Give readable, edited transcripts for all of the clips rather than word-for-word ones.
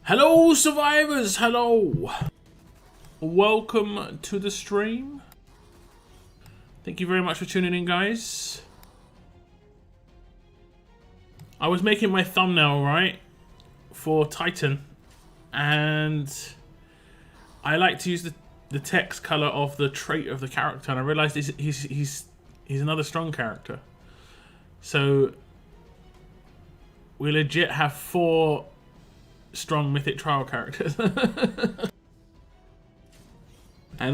Hello survivors, hello! Welcome to the stream. Thank you very much for tuning in, guys. I was making my thumbnail, right, for Titan, and I like to use the text color of the trait of the character, and I realized he's another strong character. So we legit have 4 strong Mythic Trial characters. And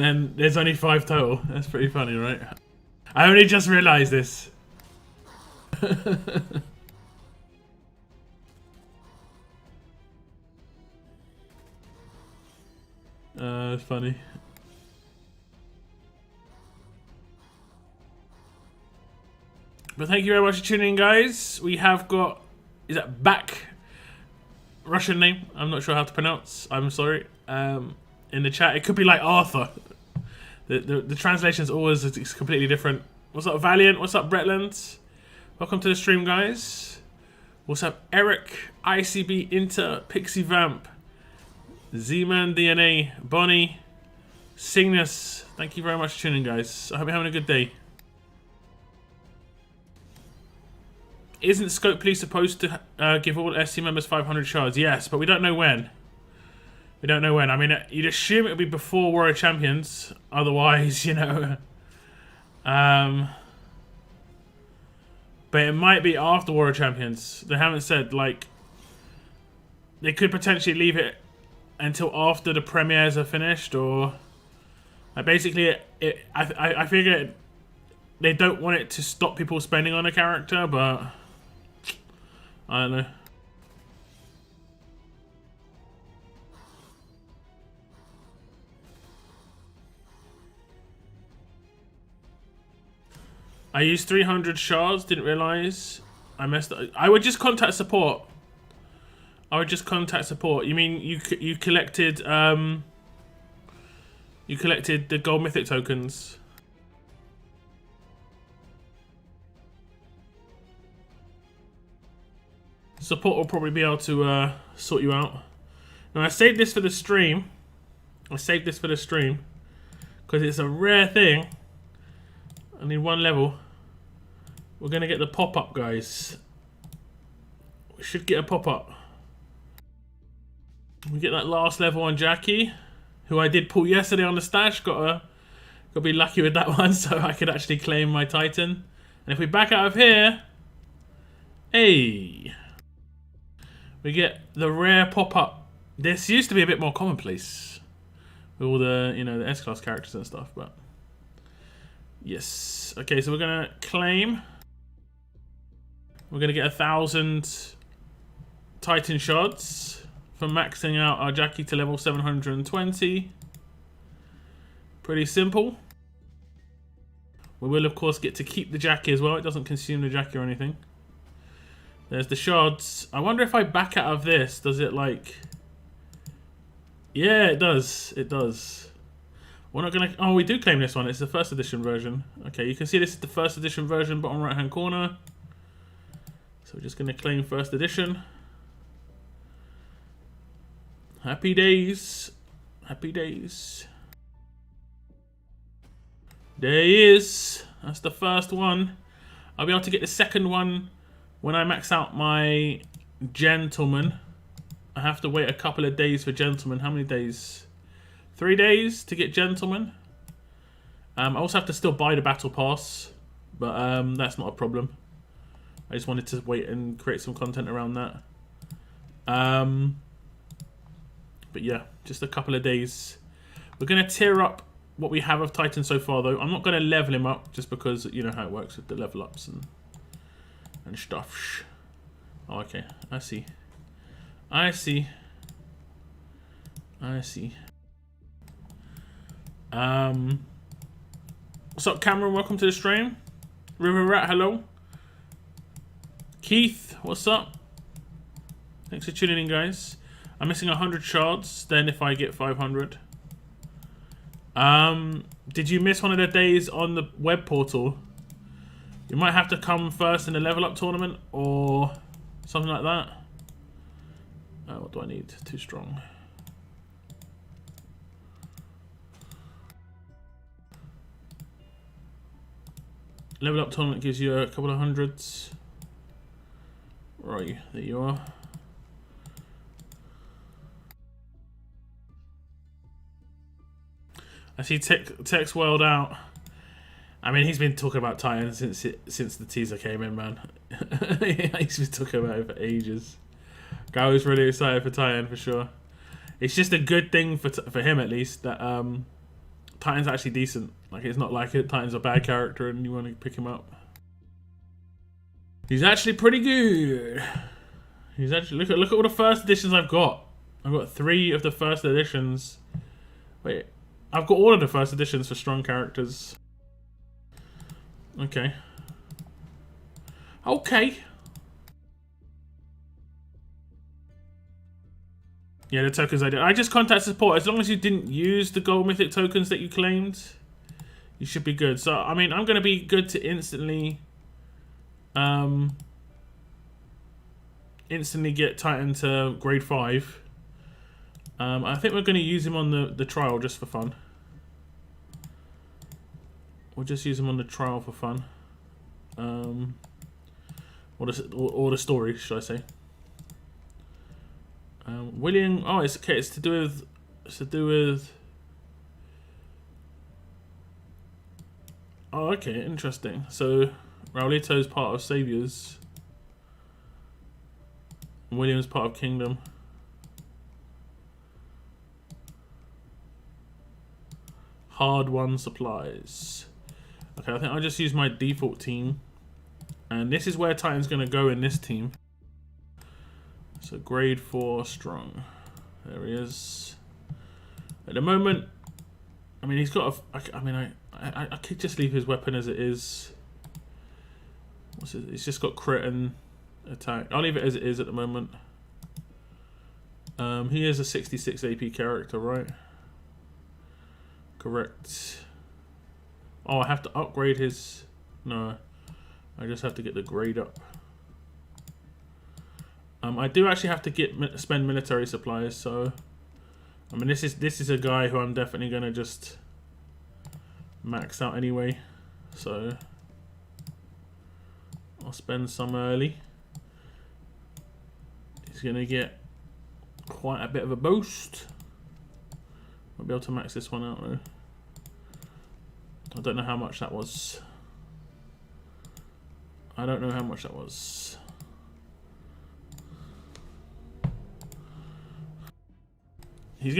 then there's only 5 total. That's pretty funny, right? I only just realized this. It's funny. But thank you very much for tuning in, guys. We have got, is that back? Russian name, I'm not sure how to pronounce, I'm sorry. In the chat, it could be like Arthur. The translation is always it's completely different. What's up, Valiant? What's up, Bretland? Welcome to the stream, guys. What's up, Eric, ICB Inter, Pixie Vamp, Z-Man DNA, Bonnie, Cygnus. Thank you very much for tuning in, guys. I hope you're having a good day. Isn't Scope Police supposed to give all SC members 500 shards? Yes, but we don't know when. We don't know when. I mean, you'd assume it would be before Warrior Champions. Otherwise, you know. But it might be after Warrior Champions. They haven't said, like... They could potentially leave it until after the premieres are finished, or... basically, I figure they don't want it to stop people spending on a character, but... I don't know. I used 300 shards, didn't realize. I messed up. I would just contact support. I would just contact support. You mean you collected the gold mythic tokens? Support will probably be able to sort you out. Now I saved this for the stream. Because it's a rare thing. I need 1 level. We're gonna get the pop-up, guys. We should get a pop-up. We get that last level on Jackie, who I did pull yesterday on the stash. Gotta be lucky with that one, so I could actually claim my Titan. And if we back out of here, hey, we get the rare pop-up. This used to be a bit more commonplace with all the, you know, the S-class characters and stuff, but yes. Okay, so we're gonna claim. We're gonna get 1,000 Titan shards for maxing out our Jackie to level 720. Pretty simple. We will of course get to keep the Jackie as well. It doesn't consume the Jackie or anything. There's the shards. I wonder if I back out of this, does it like... Yeah, it does. It does. We're not gonna... Oh, we do claim this one. It's the first edition version. Okay, you can see this is the first edition version, bottom right hand corner. So we're just gonna claim first edition. Happy days. Happy days. There he is. That's the first one. I'll be able to get the second one when I max out my Gentleman. I have to wait a couple of days for Gentleman. How many days? 3 days to get Gentleman. I also have to still buy the Battle Pass, but that's not a problem. I just wanted to wait and create some content around that. But yeah, just a couple of days. We're going to tier up what we have of Titan so far, though. I'm not going to level him up just because you know how it works with the level ups and stuff. Oh, okay. I see. I see. I see. What's up, Cameron? Welcome to the stream. River Rat, hello. Keith, what's up? Thanks for tuning in, guys. I'm missing 100 shards. Then if I get 500. Did you miss one of the days on the web portal? You might have to come first in the level up tournament or something like that. What do I need? Too strong. Level up tournament gives you a couple of hundreds. Right, there you are. I see Tech's World out. I mean, he's been talking about Titan since the teaser came in, man. He's been talking about it for ages. Guy was really excited for Titan for sure. It's just a good thing for him at least that Titan's actually decent. Like, it's not like Titan's a bad character and you want to pick him up. He's actually pretty good. He's actually look at all the first editions I've got. I've got 3 of the first editions. Wait, I've got all of the first editions for strong characters. Okay. Okay. Yeah, the tokens I did. I just contact support. As long as you didn't use the gold mythic tokens that you claimed, you should be good. So, I mean, I'm going to be good to instantly get Titan to grade 5. I think we're going to use him on the trial just for fun. We'll just use him on the trial for fun. Or the story, should I say. William, oh, it's okay. It's to do with. Oh, okay, interesting. So, Raulito's part of Saviors. William's part of Kingdom. Hard won supplies. Okay, I think I'll just use my default team, and this is where Titan's gonna go in this team. So grade 4 strong. There he is. At the moment, I mean, he's got a. I mean, I could just leave his weapon as it is. What's it? It's just got crit and attack. I'll leave it as it is at the moment. He is a 66 AP character, right? Correct. Oh, I have to upgrade his. No, I just have to get the grade up. I do actually have to spend military supplies, so I mean this is a guy who I'm definitely gonna just max out anyway. So I'll spend some early. He's gonna get quite a bit of a boost. I'll be able to max this one out though. I don't know how much that was. I don't know how much that was. He's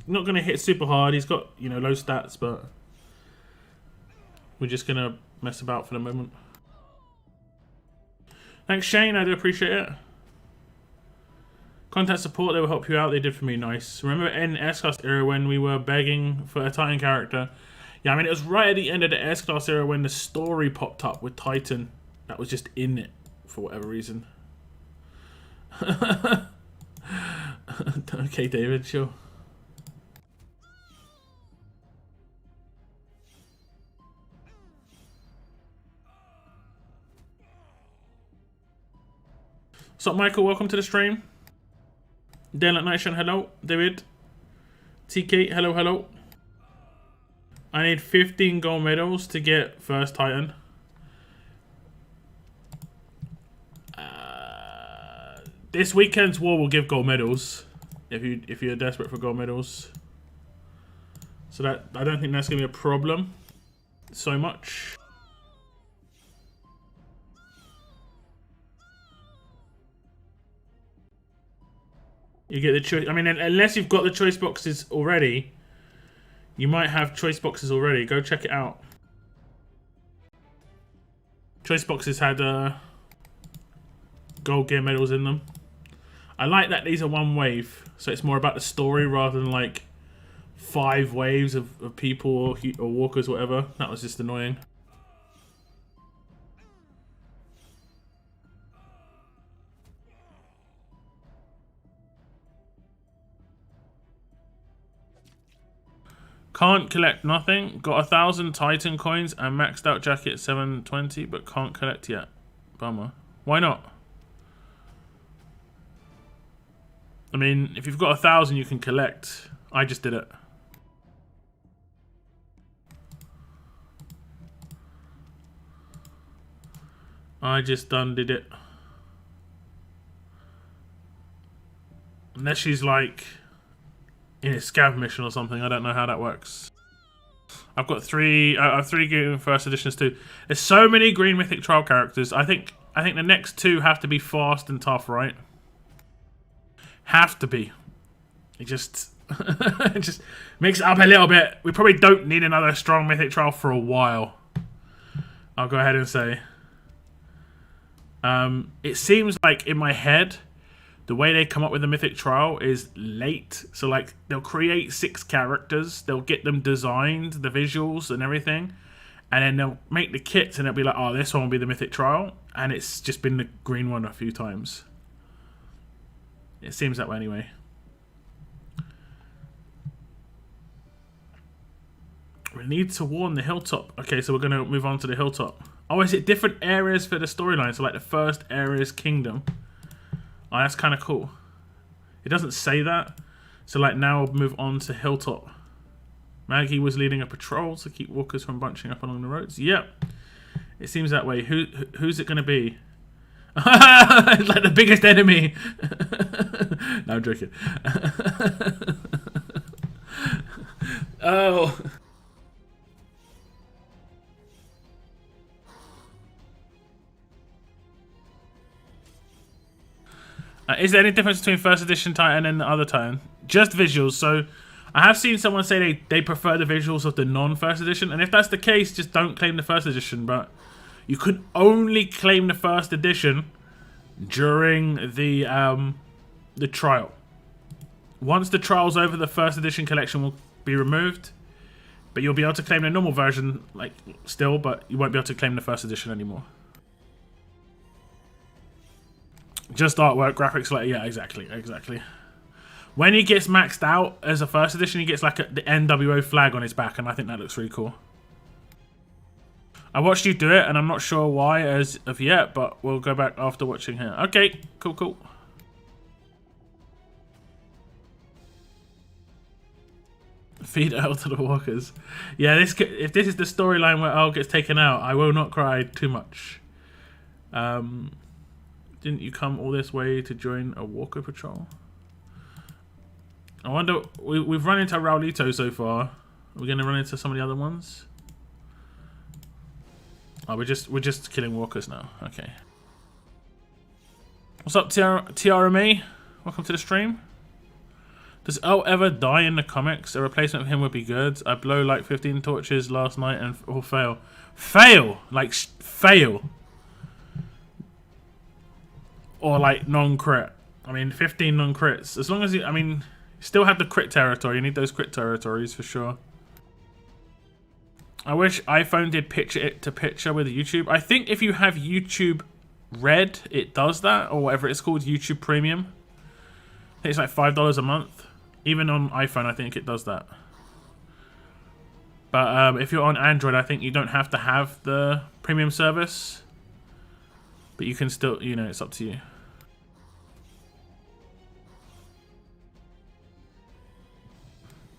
not gonna hit super hard. He's got, you know, low stats, but we're just gonna mess about for the moment. Thanks, Shane. I do appreciate it. Contact support. They will help you out. They did for me. Nice. Remember in S-Class era when we were begging for a Titan character? Yeah, I mean, it was right at the end of the S-Class era when the story popped up with Titan. That was just in it for whatever reason. Okay, David, sure. What's up, Michael? Welcome to the stream. Daylight Nation, hello. David. TK, hello, hello. I need 15 gold medals to get first Titan. This weekend's war will give gold medals if you're desperate for gold medals. So that I don't think that's gonna be a problem so much. You get the choice. I mean, unless you've got the choice boxes already, you might have choice boxes already. Go check it out. Choice boxes had gold gear medals in them. I like that these are one wave, so it's more about the story rather than like 5 waves of people or walkers, whatever. That was just annoying. Can't collect nothing. Got 1,000 Titan coins and maxed out jacket 720, but can't collect yet. Bummer. Why not? I mean, if you've got 1,000, you can collect. I just did it. I just did it. Unless she's like in a scav mission or something, I don't know how that works. I've got three. I have 3 green first editions too. There's so many green Mythic Trial characters. I think the next 2 have to be fast and tough, right? Have to be. It just it just makes it up a little bit. We probably don't need another strong Mythic Trial for a while. I'll go ahead and say. It seems like in my head, the way they come up with the Mythic Trial is late. So like they'll create 6 characters, they'll get them designed, the visuals and everything, and then they'll make the kits and they'll be like, oh, this one will be the Mythic Trial, and it's just been the green one a few times. It seems that way anyway. We need to warn the hilltop. Okay, so we're going to move on to the hilltop. Oh, is it different areas for the storyline? So like the first area is Kingdom. Oh, that's kind of cool. It doesn't say that. So like now we'll move on to hilltop. Maggie was leading a patrol to keep walkers from bunching up along the roads. Yep. It seems that way. Who's it going to be? It's like the biggest enemy. No, I'm joking. Oh. Is there any difference between first edition Titan and the other Titan? Just visuals. So I have seen someone say they prefer the visuals of the non-first edition, and if that's the case, just don't claim the first edition. But you could only claim the first edition during the trial. Once the trial's over, the first edition collection will be removed, but you'll be able to claim the normal version, like still, but you won't be able to claim the first edition anymore. Just artwork, graphics, like yeah, exactly. When he gets maxed out as a first edition, he gets like the NWO flag on his back, and I think that looks really cool. I watched you do it, and I'm not sure why as of yet, but we'll go back after watching here. Okay, cool. Feed Earl to the walkers. Yeah, if this is the storyline where Earl gets taken out, I will not cry too much. Didn't you come all this way to join a walker patrol? I wonder, we've run into Raulito so far. Are we going to run into some of the other ones? Oh, we're just killing walkers now. Okay. What's up, TRMA? Welcome to the stream. Does Earl ever die in the comics? A replacement of him would be good. I blow like 15 torches last night and all fail. Fail! Like, fail! Or like non-crit. I mean, 15 non-crits. As long as you, I mean, still have the crit territory. You need those crit territories for sure. I wish iPhone did picture-to-picture with YouTube. I think if you have YouTube Red, it does that, or whatever it's called, YouTube Premium. I think it's like $5 a month. Even on iPhone, I think it does that. But if you're on Android, I think you don't have to have the premium service. But you can still, you know, it's up to you.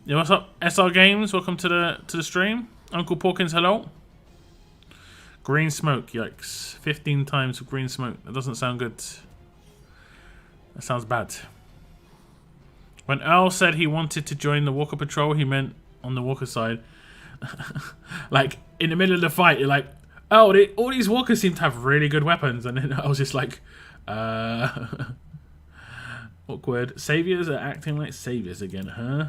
Yeah, what's up, SR Games? Welcome to the stream. Uncle Porkins, hello. Green smoke, yikes! 15 times for green smoke. That doesn't sound good. That sounds bad. When Earl said he wanted to join the Walker Patrol, he meant on the Walker side. Like in the middle of the fight, you're like, oh, all these walkers seem to have really good weapons, and then I was just like, awkward. Saviors are acting like saviors again, huh?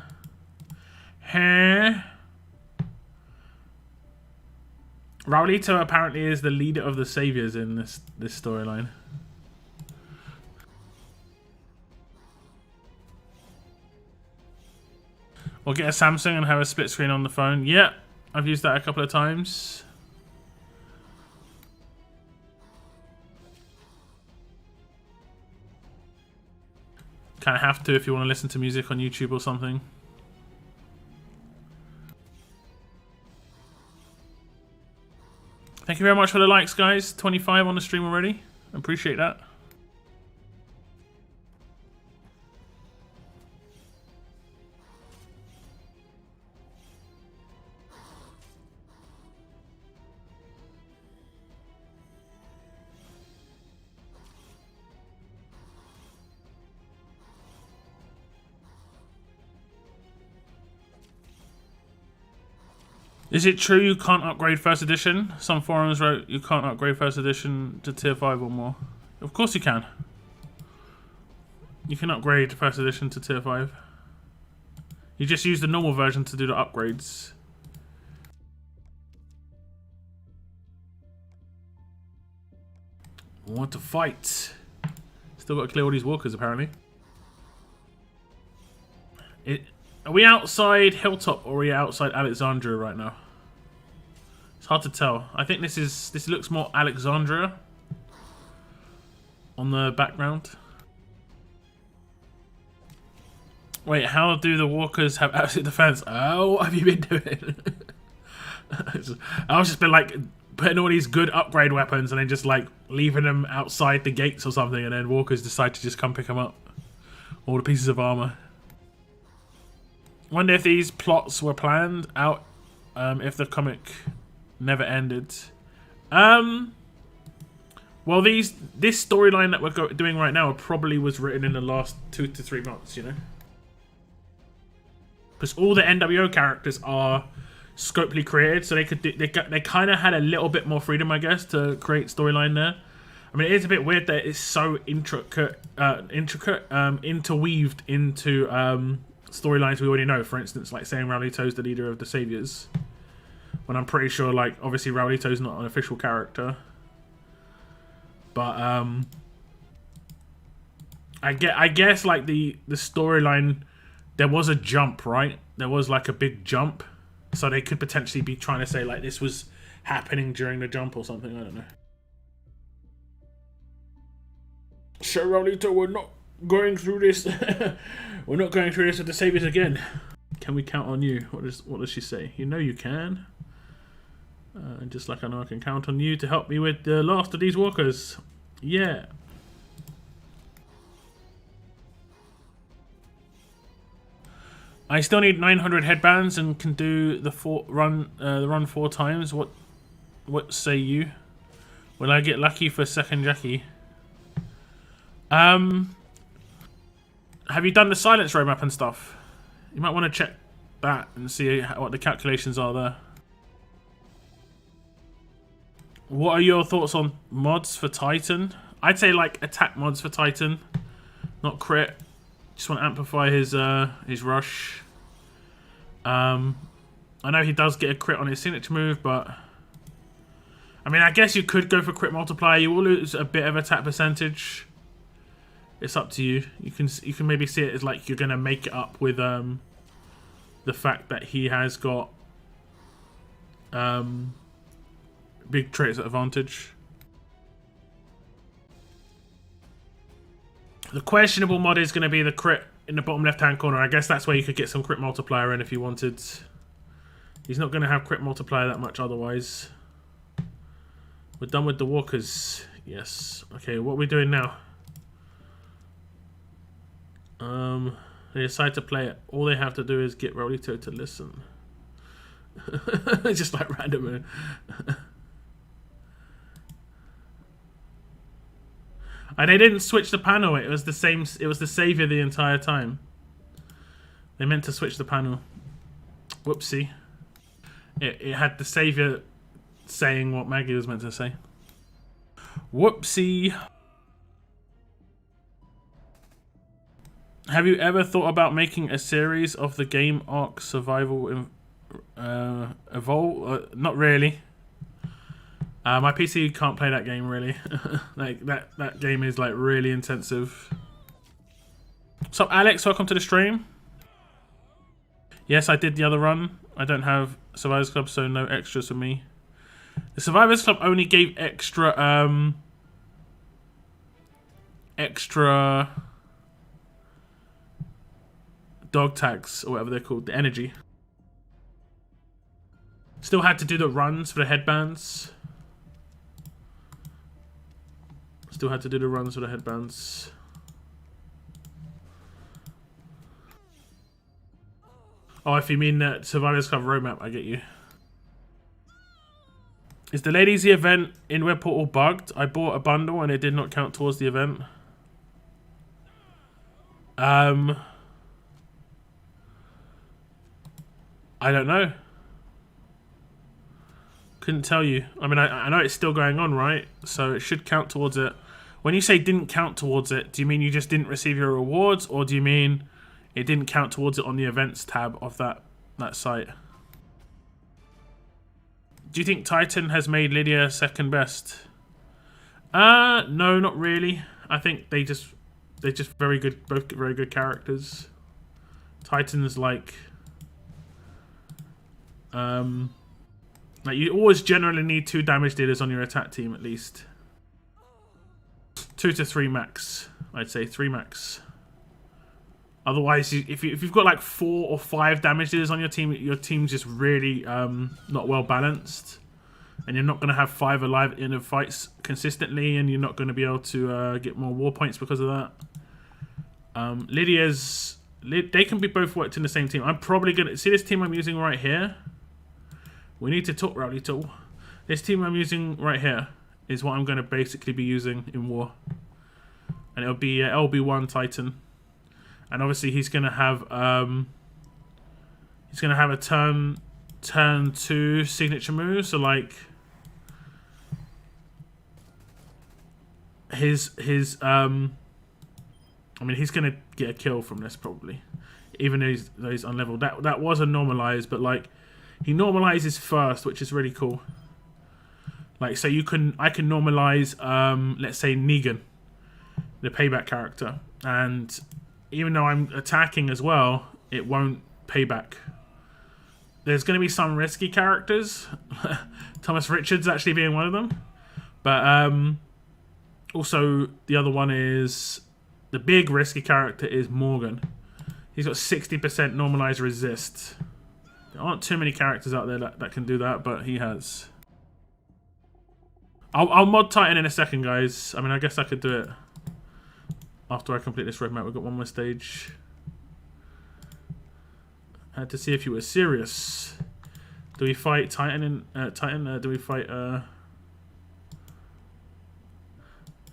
Raulito apparently is the leader of the saviors in this storyline. We'll get a Samsung and have a split screen on the phone. Yeah, I've used that a couple of times. Kind of have to if you want to listen to music on YouTube or something. Thank you very much for the likes, guys. 25 on the stream already. Appreciate that. Is it true you can't upgrade first edition? Some forums wrote you can't upgrade first edition to tier 5 or more. Of course you can. You can upgrade first edition to tier 5. You just use the normal version to do the upgrades. Want to fight. Still got to clear all these walkers apparently. Are we outside Hilltop or are we outside Alexandria right now? It's hard to tell. I think this looks more Alexandria on the background. Wait, how do the walkers have absolute defense? Oh, what have you been doing? I was just been like putting all these good upgrade weapons and then just like leaving them outside the gates or something, and then walkers decide to just come pick them up. All the pieces of armor. Wonder if these plots were planned out, if the comic never ended. Well, this storyline that we're doing right now probably was written in the last 2 to 3 months, you know? Because all the NWO characters are scopely created, so they kind of had a little bit more freedom, I guess, to create storyline there. I mean, it is a bit weird that it's so interweaved into storylines we already know. For instance, like saying Raulito's the leader of the Saviors, when I'm pretty sure, like, obviously Raulito's not an official character, but I guess like the storyline, there was a jump, right? There was like a big jump, so they could potentially be trying to say like this was happening during the jump or something. I don't know. Sure, Raulito, we're not going through this. We're not going through this with the Saviors again. Can we count on you? What does she say? You know you can. Just like I know I can count on you to help me with the last of these walkers. Yeah. I still need 900 headbands and can do the run 4 times. What say you? Will I get lucky for second Jackie? Have you done the silence roadmap and stuff? You might want to check that and see what the calculations are there. What are your thoughts on mods for Titan? I'd say like attack mods for Titan, not crit. Just want to amplify his rush. I know he does get a crit on his signature move, but I mean, I guess you could go for crit multiplier. You will lose a bit of attack percentage. It's up to you. You can maybe see it as like you're gonna make it up with the fact that he has got big traits at advantage. The questionable mod is going to be the crit in the bottom left hand corner. I guess that's where you could get some crit multiplier in if you wanted. He's not going to have crit multiplier that much otherwise. We're done with the walkers. Yes. Okay, what are we doing now? They decide to play it. All they have to do is get Raulito to listen. Just like random. And they didn't switch the panel. It was the same. It was the Savior the entire time. They meant to switch the panel. Whoopsie. It had the Savior saying what Maggie was meant to say. Whoopsie. Have you ever thought about making a series of the game arc survival evolve? Not really. My PC can't play that game really. Like that game is like really intensive. So Alex, welcome to the stream. Yes, I did the other run. I don't have Survivors Club, so no extras for me. The Survivors Club only gave extra dog tags or whatever they're called, the energy. Still had to do the runs for the headbands. Still had to do the runs for the headbands. Oh, if you mean that Survivors Club roadmap, I get you. Is the Ladies' event in Web Portal bugged? I bought a bundle and it did not count towards the event. I don't know. Couldn't tell you. I mean, I know it's still going on, right? So it should count towards it. When you say didn't count towards it, do you mean you just didn't receive your rewards, or do you mean it didn't count towards it on the events tab of that site? Do you think Titan has made Lydia second best? No, not really. I think they're just very good, both very good characters. Titan's like you always generally need 2 damage dealers on your attack team at least. 2 to 3 max, I'd say 3 max. Otherwise, if you've got like 4 or 5 damage dealers on your team's just really not well balanced, and you're not going to have 5 alive in the fights consistently, and you're not going to be able to get more war points because of that. They can be both worked in the same team. I'm probably gonna see this team I'm using right here. We need to talk, Rowdy Tool. This team I'm using right here is what I'm going to basically be using in war, and it'll be LB1 Titan, and obviously he's going to have a turn 2 signature move. So like his I mean, he's going to get a kill from this probably, even though he's unleveled. That was a normalize, but like he normalizes first, which is really cool. Like, so I can normalize, let's say Negan, the payback character, and even though I'm attacking as well, it won't payback. There's going to be some risky characters, Thomas Richards actually being one of them, but also the other one is the big risky character is Morgan. He's got 60% normalized resist. There aren't too many characters out there that can do that, but he has. I'll mod Titan in a second, guys. I mean, I guess I could do it after I complete this roadmap. We've got one more stage. I had to see if you were serious. Do we fight Titan in Titan? Do we fight?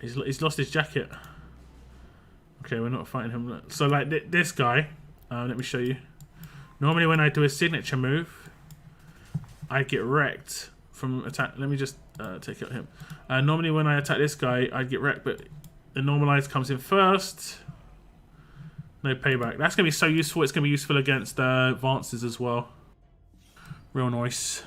He's lost his jacket. Okay, we're not fighting him. So like this guy. Let me show you. Normally when I do a signature move, I get wrecked from attack. Let me just take out him. Normally when I attack this guy, I'd get wrecked, but the normalize comes in first. No payback. That's going to be so useful. It's going to be useful against advances as well. Real nice.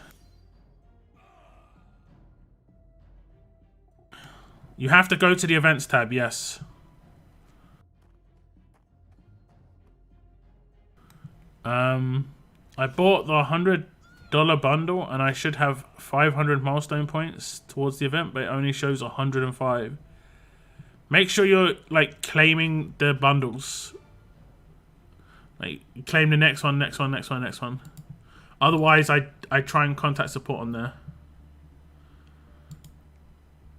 You have to go to the events tab, yes. I bought the $100 bundle and I should have 500 milestone points towards the event, but it only shows 105. Make sure you're like claiming the bundles. Like claim the next one, next one, next one, next one. Otherwise, I try and contact support on there.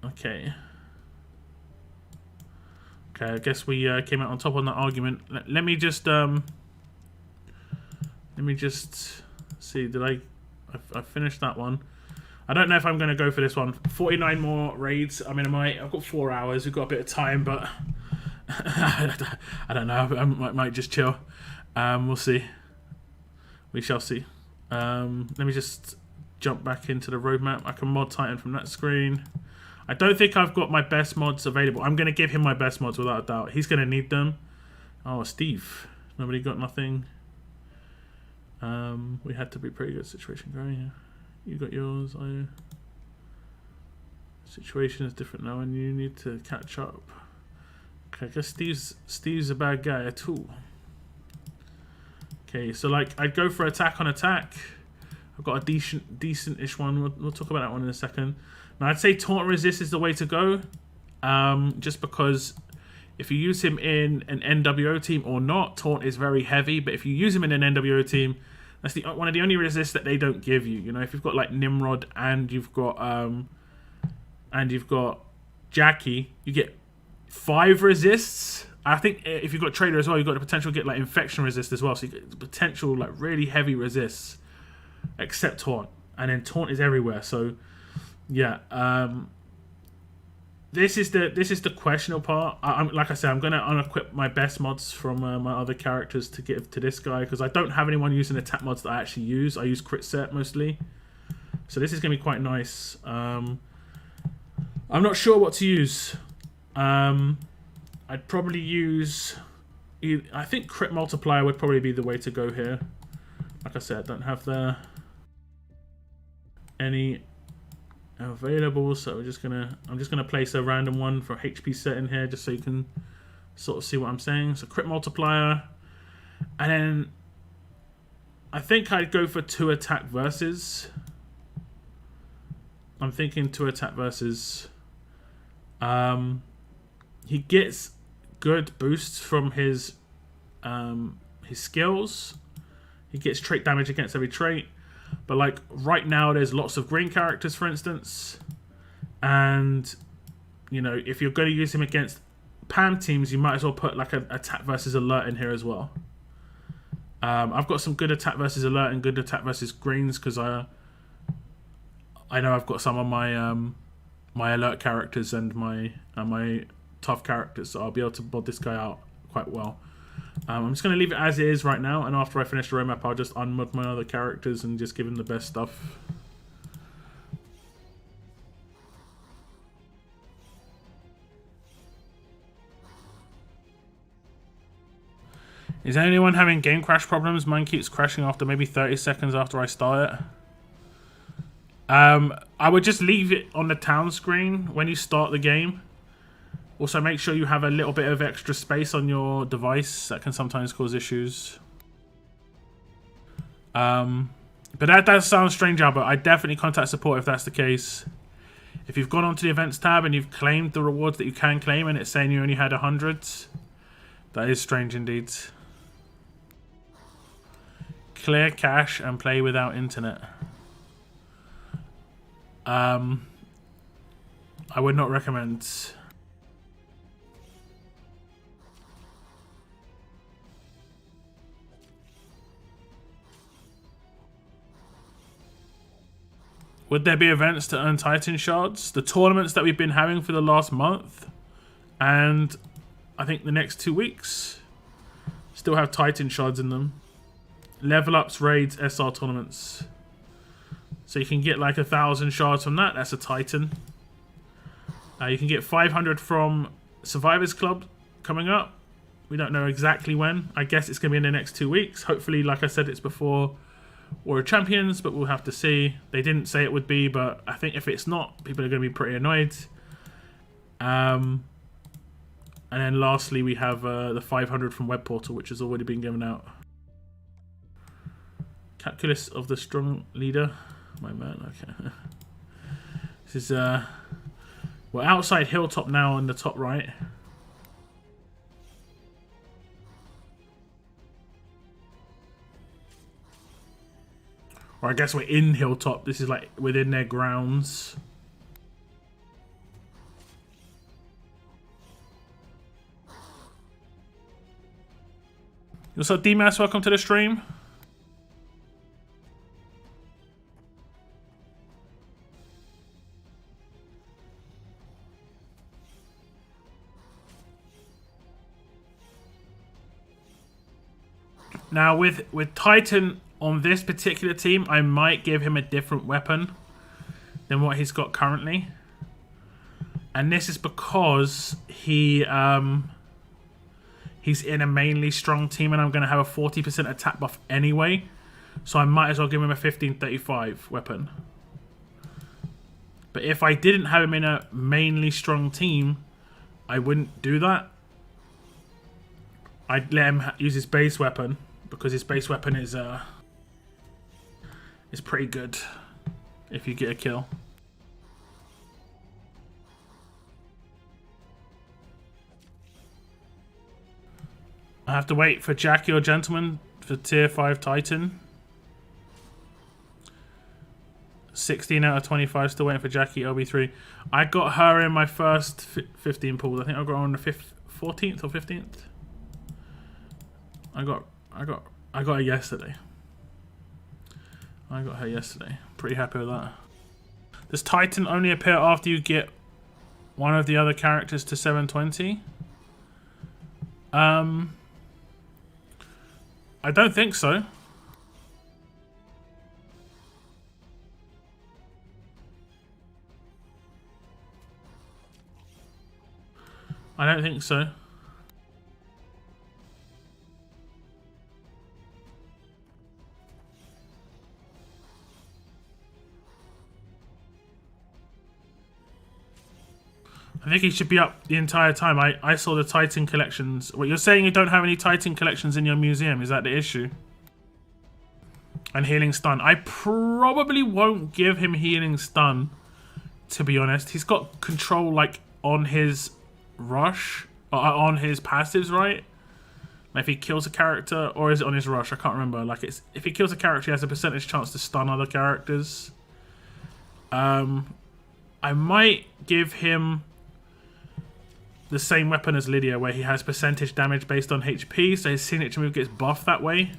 Okay. Okay, I guess we came out on top on that argument. Let me just see. Did I finished that one? I don't know if I'm going to go for this one. 49 more raids. I mean, I've got 4 hours. We've got a bit of time, but I don't know. I might just chill. We'll see. We shall see. Let me just jump back into the roadmap. I can mod Titan from that screen. I don't think I've got my best mods available. I'm going to give him my best mods without a doubt. He's going to need them. Oh, Steve. Nobody got nothing. We had to be pretty good situation going. You got yours. Situation is different now, and you need to catch up. Okay, I guess Steve's a bad guy at all. Okay, so like I'd go for attack on attack. I've got a decent-ish one. We'll talk about that one in a second. Now I'd say taunt resist is the way to go. Just because if you use him in an NWO team or not, taunt is very heavy. But if you use him in an NWO team, that's one of the only resists that they don't give you. You know, if you've got like Nimrod and you've got Jackie, you get 5 resists. I think if you've got Trader as well, you've got the potential to get like infection resist as well. So you get the potential like really heavy resists, except taunt, and then taunt is everywhere. So yeah, this is the questionable part. Like I said, I'm gonna unequip my best mods from my other characters to give to this guy because I don't have anyone using attack mods that I actually use. I use crit set mostly. So this is going to be quite nice. I'm not sure what to use. I'd probably use... I think crit multiplier would probably be the way to go here. Like I said, I don't have any available, so I'm just gonna place a random one for HP setting here, just so you can sort of see what I'm saying. So crit multiplier, and then I think I'd go for 2 attack versus. I'm thinking 2 attack versus. He gets good boosts from his skills. He gets trait damage against every trait. But like right now there's lots of green characters, for instance. And you know, if you're going to use him against PAM teams, you might as well put like an attack versus alert in here as well. I've got some good attack versus alert and good attack versus greens because I know I've got some of my my alert characters and my tough characters, so I'll be able to mod this guy out quite well. I'm just going to leave it as it is right now, and after I finish the roadmap I'll just unmod my other characters and just give him the best stuff. Is anyone having game crash problems? Mine keeps crashing after maybe 30 seconds after I start it. I would just leave it on the town screen when you start the game. Also, make sure you have a little bit of extra space on your device. That can sometimes cause issues. But that does sound strange, Albert. I definitely contact support if that's the case. If you've gone onto the events tab and you've claimed the rewards that you can claim and it's saying you only had 100, that is strange indeed. Clear cache and play without internet. I would not recommend. Would there be events to earn Titan shards? The tournaments that we've been having for the last month and I think the next 2 weeks still have Titan shards in them. Level ups, raids, SR tournaments. So you can get like 1,000 shards from that. That's a Titan. You can get 500 from Survivors Club coming up. We don't know exactly when. I guess it's going to be in the next 2 weeks. Hopefully, like I said, it's before War of Champions, but we'll have to see. They didn't say it would be, but I think if it's not, people are going to be pretty annoyed. And then lastly, we have the 500 from Web Portal, which has already been given out. Calculus of the Strong Leader. My man, okay. This is, we're outside Hilltop now on the top right. Or I guess we're in Hilltop. This is like within their grounds. What's up, D-Mass? Welcome to the stream. Now with Titan on this particular team, I might give him a different weapon than what he's got currently. And this is because he's in a mainly strong team and I'm going to have a 40% attack buff anyway. So I might as well give him a 1535 weapon. But if I didn't have him in a mainly strong team, I wouldn't do that. I'd let him use his base weapon because his base weapon is pretty good if you get a kill. I have to wait for Jackie or Gentleman for tier 5 Titan. 16 out of 25 still waiting for Jackie LB3. I got her in my first 15 pools. I think I got her on the 14th or 15th. I got her yesterday. I got her yesterday. Pretty happy with that. Does Titan only appear after you get one of the other characters to 720? I don't think so. I don't think so. I think he should be up the entire time. I saw the Titan collections. What, you're saying you don't have any Titan collections in your museum? Is that the issue? And healing stun. I probably won't give him healing stun, to be honest. He's got control like on his rush, or on his passives, right? Like if he kills a character, or is it on his rush? I can't remember. Like it's if he kills a character, he has a percentage chance to stun other characters. I might give him the same weapon as Lydia, where he has percentage damage based on HP, so his signature move gets buffed that way.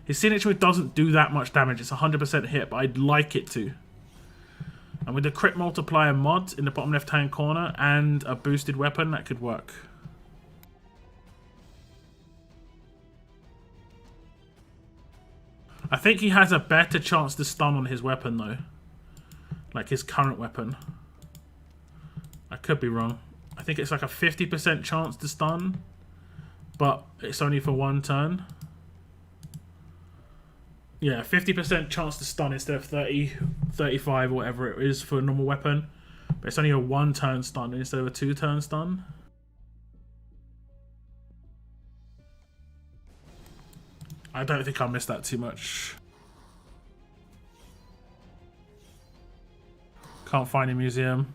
His signature move doesn't do that much damage. It's 100% hit, but I'd like it to. And with the crit multiplier mod in the bottom left-hand corner and a boosted weapon, that could work. I think he has a better chance to stun on his weapon, though. Like his current weapon. I could be wrong. I think it's like a 50% chance to stun, but it's only for one turn. Yeah, 50% chance to stun instead of 30, 35 or whatever it is for a normal weapon. But it's only a one-turn stun instead of a two-turn stun. I don't think I'll miss that too much. Can't find a museum.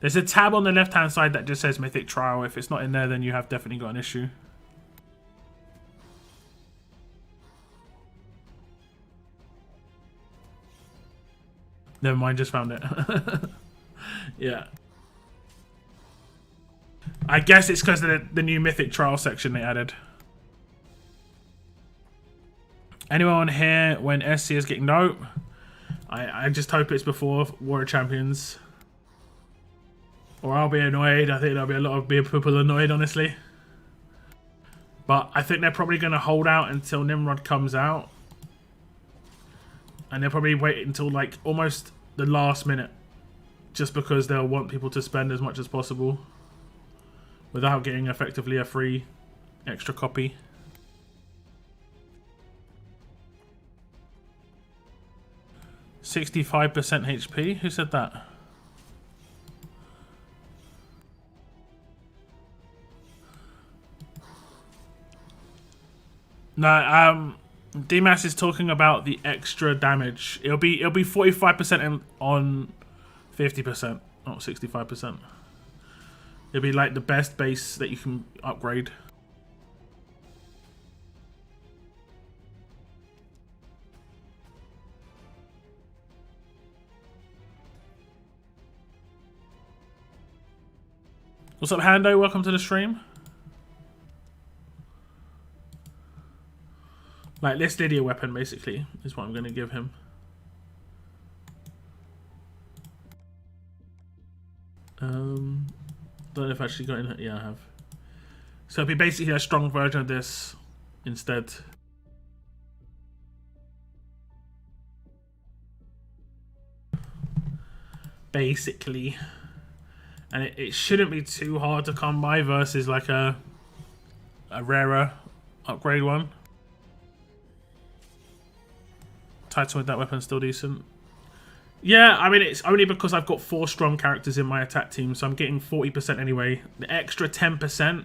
There's a tab on the left-hand side that just says Mythic Trial. If it's not in there, then you have definitely got an issue. Never mind, just found it. Yeah. I guess it's because of the new Mythic Trial section they added. Anyone here when SC is getting... No. I just hope it's before War of Champions. Or I'll be annoyed. I think there'll be a lot of people annoyed, honestly. But I think they're probably going to hold out until Nimrod comes out. And they'll probably wait until like almost the last minute. Just because they'll want people to spend as much as possible. Without getting effectively a free extra copy. "65% HP? Who said that? No, DMAS is talking about the extra damage. It'll be 45% on 50%, not 65%. It'll be like the best base that you can upgrade. What's up, Hando? Welcome to the stream. Like, this Lydia weapon, basically, is what I'm going to give him. Don't know if I actually got in. Yeah, I have. So it'll be basically a strong version of this instead. Basically. And it shouldn't be too hard to come by versus like a rarer upgrade one. Titan with that weapon still decent. Yeah, I mean, it's only because I've got 4 strong characters in my attack team, so I'm getting 40% anyway. The extra 10%,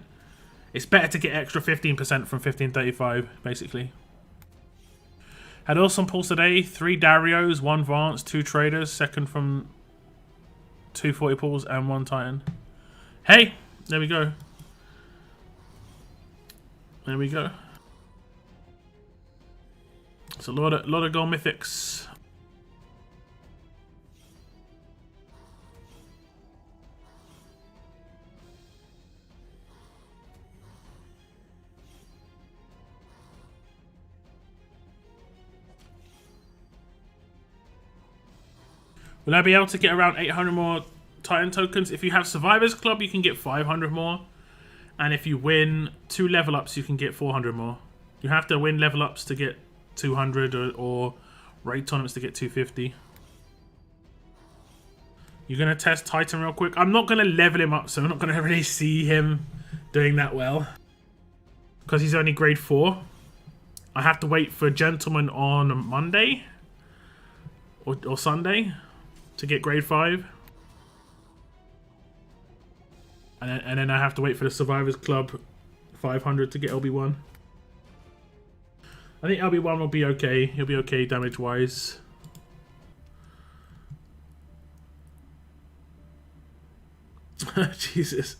it's better to get extra 15% from 1535, basically. Had awesome pulls today. 3 Darios, 1 Vance, 2 Traders, second from 2 40 pulls, and 1 Titan. Hey, there we go. There we go. It's a lot of gold mythics. Will I be able to get around 800 more Titan tokens? If you have Survivors Club, you can get 500 more. And if you win 2 level ups, you can get 400 more. You have to win level ups to get 200 or raid tournaments to get 250. You're going to test Titan real quick. I'm not going to level him up, so I'm not going to really see him doing that well. Because he's only grade 4. I have to wait for Gentleman on Monday. Or Sunday. To get grade 5. And then I have to wait for the Survivors Club 500 to get LB1. I think LB1 will be okay. He'll be okay damage-wise. Jesus.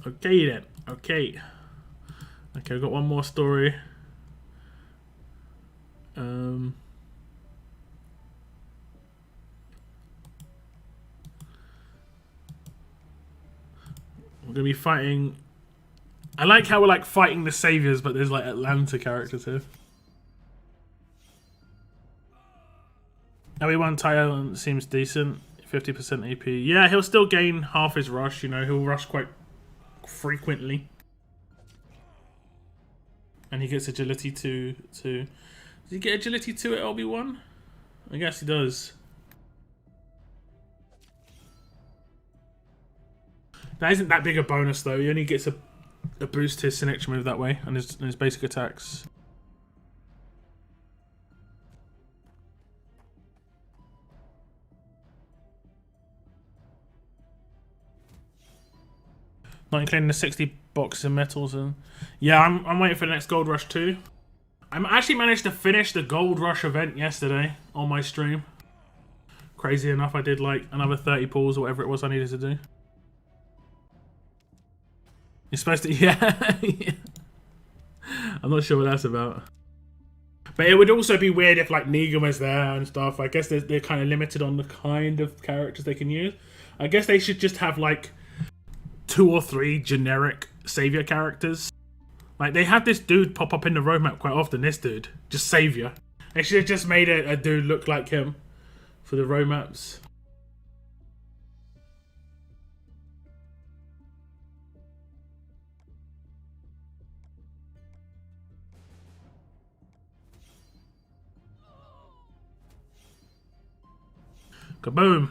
Okay then. Okay. Okay, I've got one more story. We're gonna be fighting. I like how we're like fighting the saviors, but there's like Atlanta characters here. LB1 Tyrant seems decent. 50% AP. Yeah, he'll still gain half his rush, you know, he'll rush quite frequently. And he gets agility 2. Does he get agility 2 at LB1? I guess he does. That isn't that big a bonus though. He only gets a boost to his signature move that way and his basic attacks. Not including the 60 boxes of metals. And yeah, I'm waiting for the next Gold Rush 2. I actually managed to finish the Gold Rush event yesterday on my stream. Crazy enough, I did like another 30 pulls or whatever it was I needed to do. You're supposed to, yeah. I'm not sure what that's about. But it would also be weird if like Negan was there and stuff. I guess they're kind of limited on the kind of characters they can use. I guess they should just have like 2 or 3 generic savior characters. Like they have this dude pop up in the roadmap quite often. This dude, just savior. They should have just made a dude look like him for the roadmaps. Kaboom!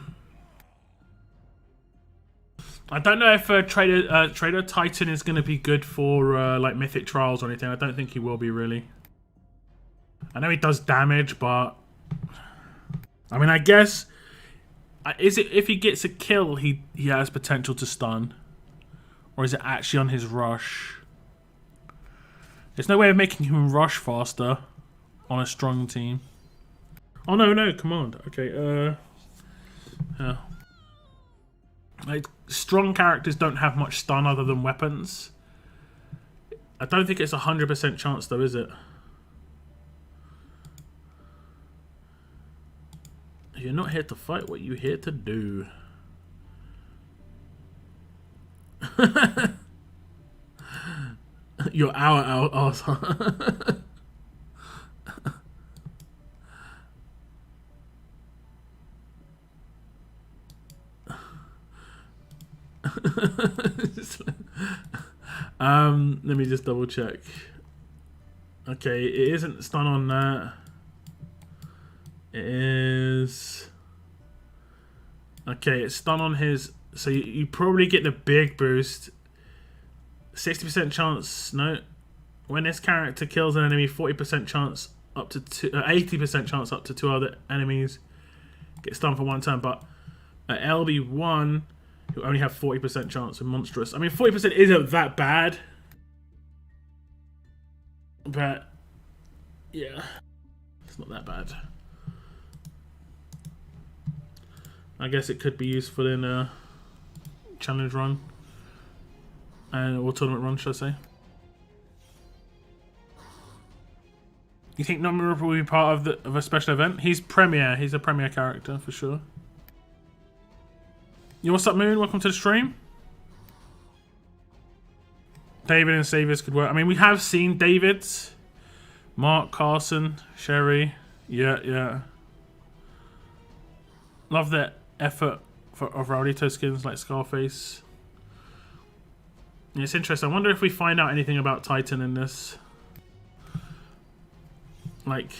I don't know if Trader Titan is going to be good for like Mythic Trials or anything. I don't think he will be really. I know he does damage, but I mean, I guess is it if he gets a kill, he has potential to stun, or is it actually on his rush? There's no way of making him rush faster on a strong team. Oh no, command. Okay, yeah. Like, strong characters don't have much stun other than weapons. I don't think it's 100% chance though, is it? You're not here to fight, what you here to do? You're our arsehole. Let me just double check. Okay, it isn't stun on that. It is. Okay, it's stun on his. So you probably get the big boost. 60% chance. No, when this character kills an enemy, 40% chance up to 80% chance up to 2 other enemies get stunned for 1 turn. But at LB1. You only have 40% chance of monstrous. I mean, 40% isn't that bad. But, yeah. It's not that bad. I guess it could be useful in a challenge run. Or tournament run, should I say. You think Nomura will be part of a special event? He's Premier. He's a Premier character, for sure. Yo, what's up, Moon? Welcome to the stream. David and Saviors could work. I mean, we have seen David's. Mark, Carson, Sherry. Yeah. Love the effort of Raulito skins like Scarface. Yeah, it's interesting. I wonder if we find out anything about Titan in this. like,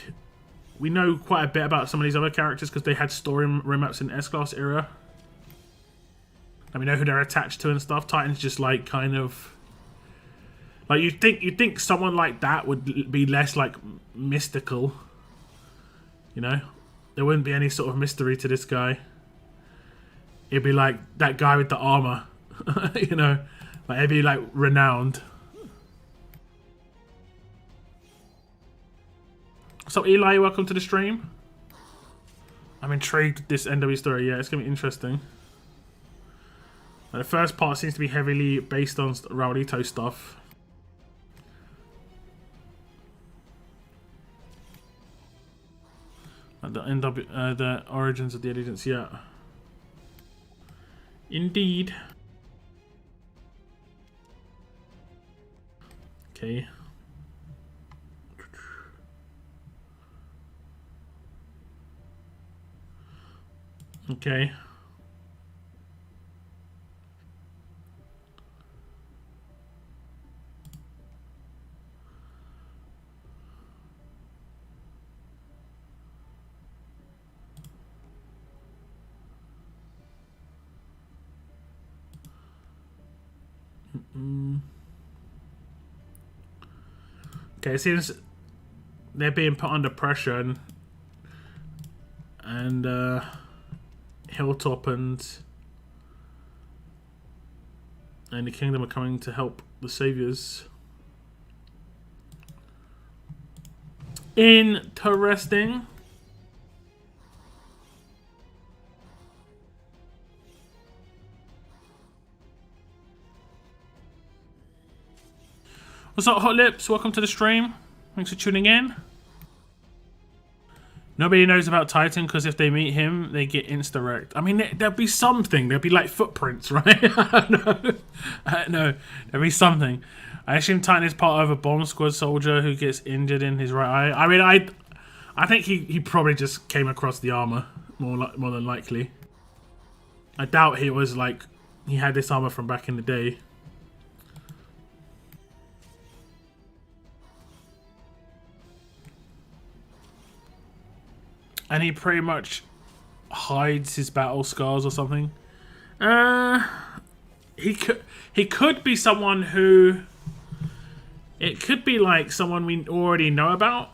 we know quite a bit about some of these other characters because they had story roadmaps in S-Class era. And we know who they're attached to and stuff. Titan's just like kind of like you'd think someone like that would be less like mystical. You know? There wouldn't be any sort of mystery to this guy. It'd be like that guy with the armor. You know? Like it'd be like renowned. So Eli, welcome to the stream. I'm intrigued with this NWO story. Yeah, it's gonna be interesting. The first part seems to be heavily based on Raulito stuff. Like the origins of the Allegiance, yeah. Indeed. Okay. Okay. Okay, it seems they're being put under pressure, and Hilltop and the Kingdom are coming to help the Saviors. Interesting. What's up, Hot Lips? Welcome to the stream. Thanks for tuning in. Nobody knows about Titan because if they meet him, they get insta-wrecked. I mean, there'll be something. There'll be like footprints, right? No, there'll be something. I assume Titan is part of a bomb squad soldier who gets injured in his right eye. I mean, I think he probably just came across the armor more than likely. I doubt he was like he had this armor from back in the day. And he pretty much hides his battle scars or something. He could be someone who... It could be like someone we already know about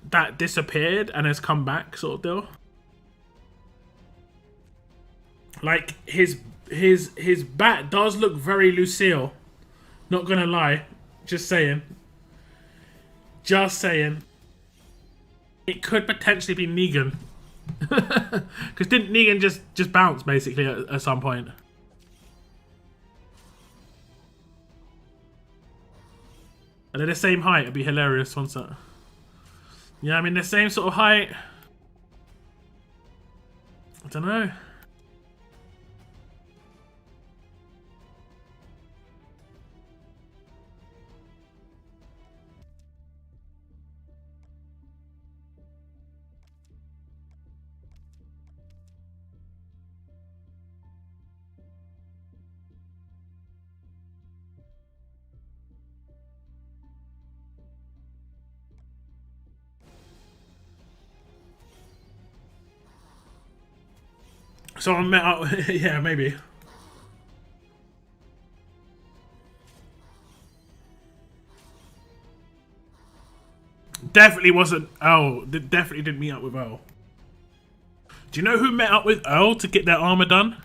that disappeared and has come back, sort of deal. Like his bat does look very Lucille. Not gonna lie, just saying. Just saying. It could potentially be Negan. Because didn't Negan just bounce basically at some point? Are they the same height? It'd be hilarious once that. Yeah, I mean the same sort of height. I don't know. Someone met up. Yeah, maybe. Definitely wasn't Earl. Definitely didn't meet up with Earl. Do you know who met up with Earl to get their armor done?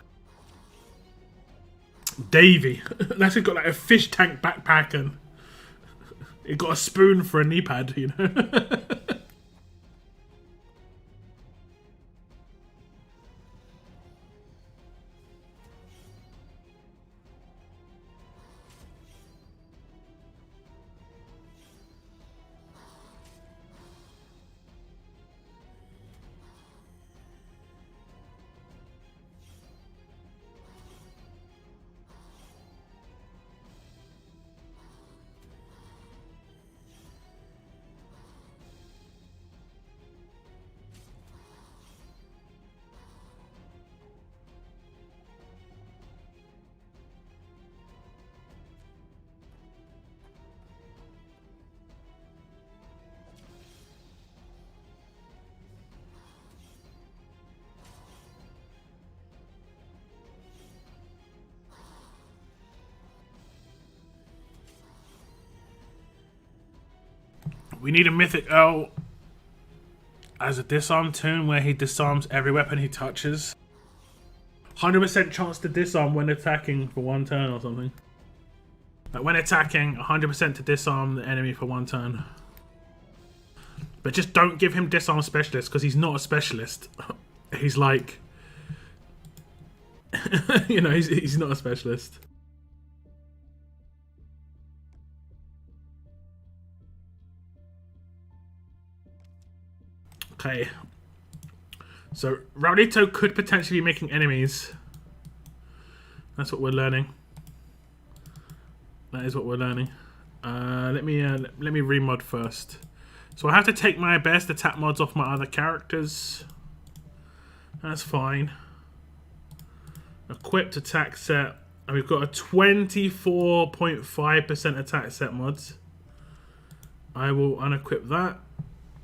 Davey. That's got like a fish tank backpack and it got a spoon for a knee pad, you know. We need a Mythic L as a disarm tune where he disarms every weapon he touches. 100% chance to disarm when attacking for 1 turn or something. Like when attacking, 100% to disarm the enemy for 1 turn. But just don't give him disarm specialist because he's not a specialist. He's like, you know, he's not a specialist. Okay. So Raulito could potentially be making enemies. That's what we're learning. That is what we're learning. Let me remod first. So I have to take my best attack mods off my other characters. That's fine. Equipped attack set. And we've got a 24.5% attack set mods. I will unequip that.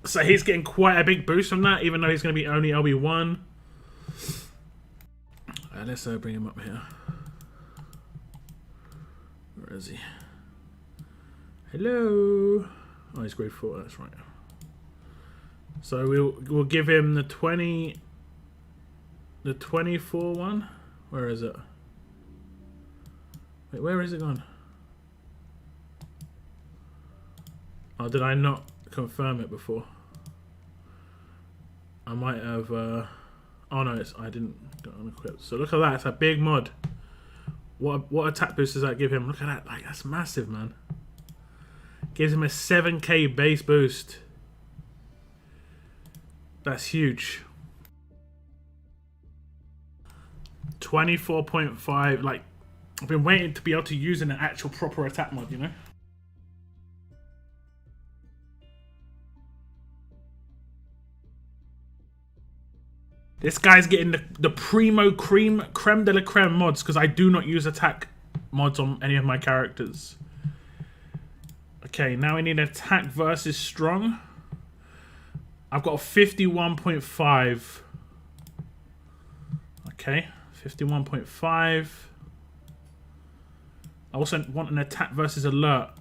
So he's getting quite a big boost from that, even though he's going to be only LB1. Let's bring him up here. Where is he? Hello. Oh, he's grade 4. That's right. So we'll give him the 24 one. Where is it? Wait, where is it gone? Oh, did I not confirm it before? I might have. Oh no, I didn't unequip. So look at that. It's a big mod. What attack boost does that give him? Look at that. Like, that's massive, man. Gives him a 7k base boost. That's huge. 24.5. Like, I've been waiting to be able to use an actual proper attack mod, you know? This guy's getting the primo creme de la creme mods because I do not use attack mods on any of my characters. Okay, now we need attack versus strong. I've got a 51.5. Okay, 51.5. I also want an attack versus alert.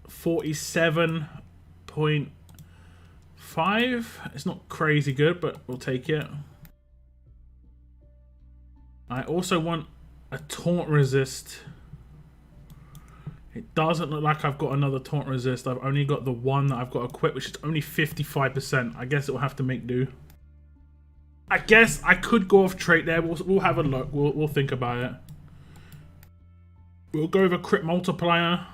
47.5. It's not crazy good, but we'll take it. I also want a taunt resist. It doesn't look like I've got another taunt resist. I've only got the one that I've got equipped, which is only 55%. I guess it will have to make do. I guess I could go off trait there. We'll have a look. We'll think about it. We'll go with a crit multiplier.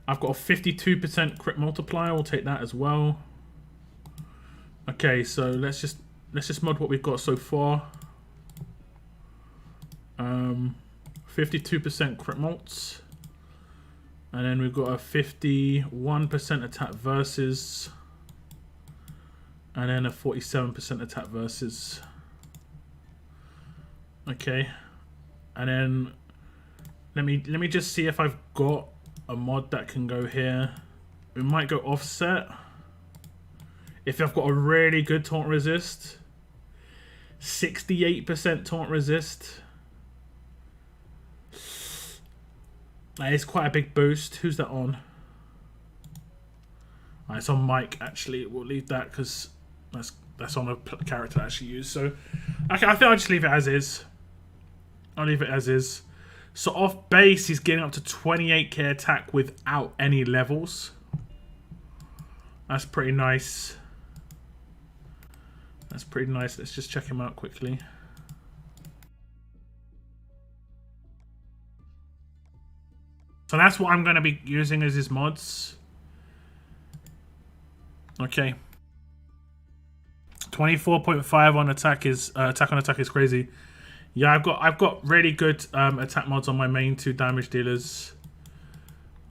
I've got a 52% crit multiplier. We'll take that as well. Okay, so let's just mod what we've got so far. 52% crit mults, and then we've got a 51% attack versus, and then a 47% attack versus. Okay, and then let me just see if I've got a mod that can go here. We might go offset if I've got a really good taunt resist. 68% taunt resist. That is quite a big boost. Who's that on? It's on Mike, actually. We'll leave that because that's on a character I actually use. So, okay, I think I'll just leave it as is. I'll leave it as is. So off base, he's getting up to 28k attack without any levels. That's pretty nice. That's pretty nice. Let's just check him out quickly. So that's what I'm going to be using as his mods. Okay. 24.5 on attack is attack on attack is crazy. Yeah, I've got really good attack mods on my main 2 damage dealers.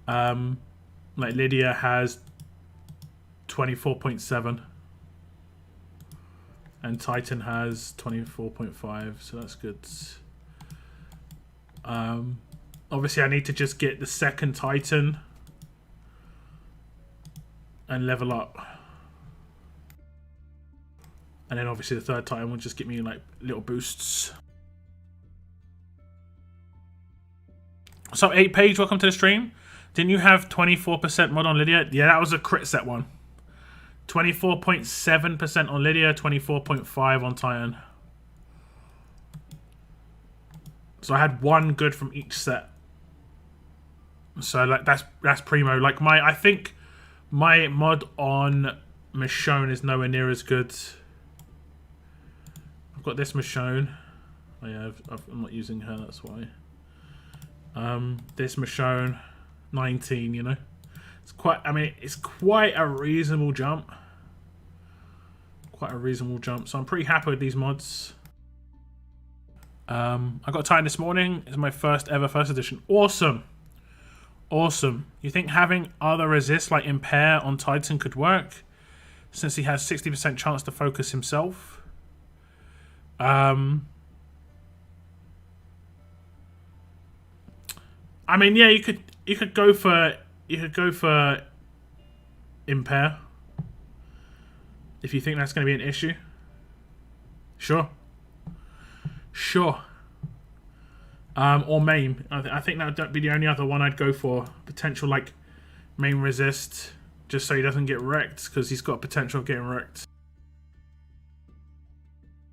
Like Lydia has 24.7. And Titan has 24.5, so that's good. Obviously, I need to just get the second Titan and level up. And then obviously the third Titan will just give me like little boosts. So 8 Page, welcome to the stream. Didn't you have 24% mod on Lydia? Yeah, that was a crit set one. 24.7% on Lydia, 24.5 on Titan. So I had one good from each set. So like that's primo. Like I think my mod on Michonne is nowhere near as good. I've got this Michonne. Oh yeah, I'm not using her. That's why. This Michonne, 19. You know, it's quite. I mean, it's quite a reasonable jump. Quite a reasonable jump. So I'm pretty happy with these mods. I got Titan this morning. It's my first ever first edition. Awesome. Awesome. You think having other resists like Impair on Titan could work? Since he has 60% chance to focus himself. I mean, yeah, you could go for Impair. If you think that's going to be an issue. Sure. Sure. Or main. I think that would be the only other one I'd go for. Potential like main resist, just so he doesn't get wrecked, because he's got potential of getting wrecked.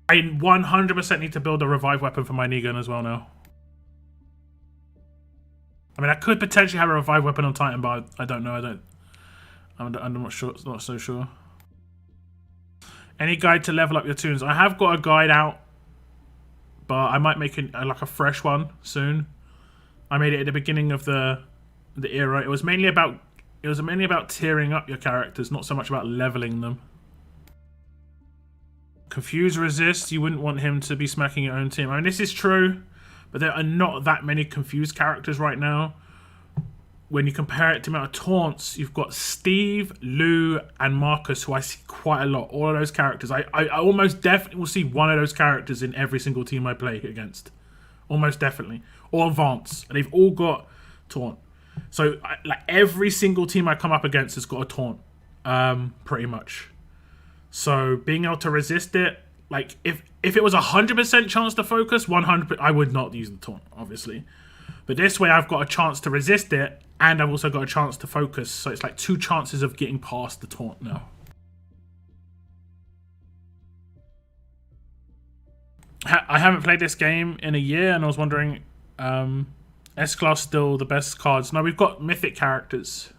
I 100% need to build a revive weapon for my Negan as well now. I mean, I could potentially have a revive weapon on Titan, but I don't know. I'm not sure. Not so sure. Any guide to level up your tunes? I have got a guide out, but I might make like a fresh one soon. I made it at the beginning of the era. It was mainly about tiering up your characters, not so much about leveling them. Confuse resist. You wouldn't want him to be smacking your own team. I mean, this is true, but there are not that many confused characters right now. When you compare it to the amount of taunts, you've got Steve, Lou, and Marcus, who I see quite a lot. All of those characters. I almost definitely will see one of those characters in every single team I play against. Almost definitely. Or Vance. And they've all got taunt. So, like, every single team I come up against has got a taunt. Pretty much. So, being able to resist it, like, if it was 100% chance to focus, 100%, I would not use the taunt, obviously. But this way, I've got a chance to resist it, and I've also got a chance to focus. So it's like 2 chances of getting past the taunt now. I haven't played this game in a year, and I was wondering, S-Class still the best cards? No, we've got mythic characters.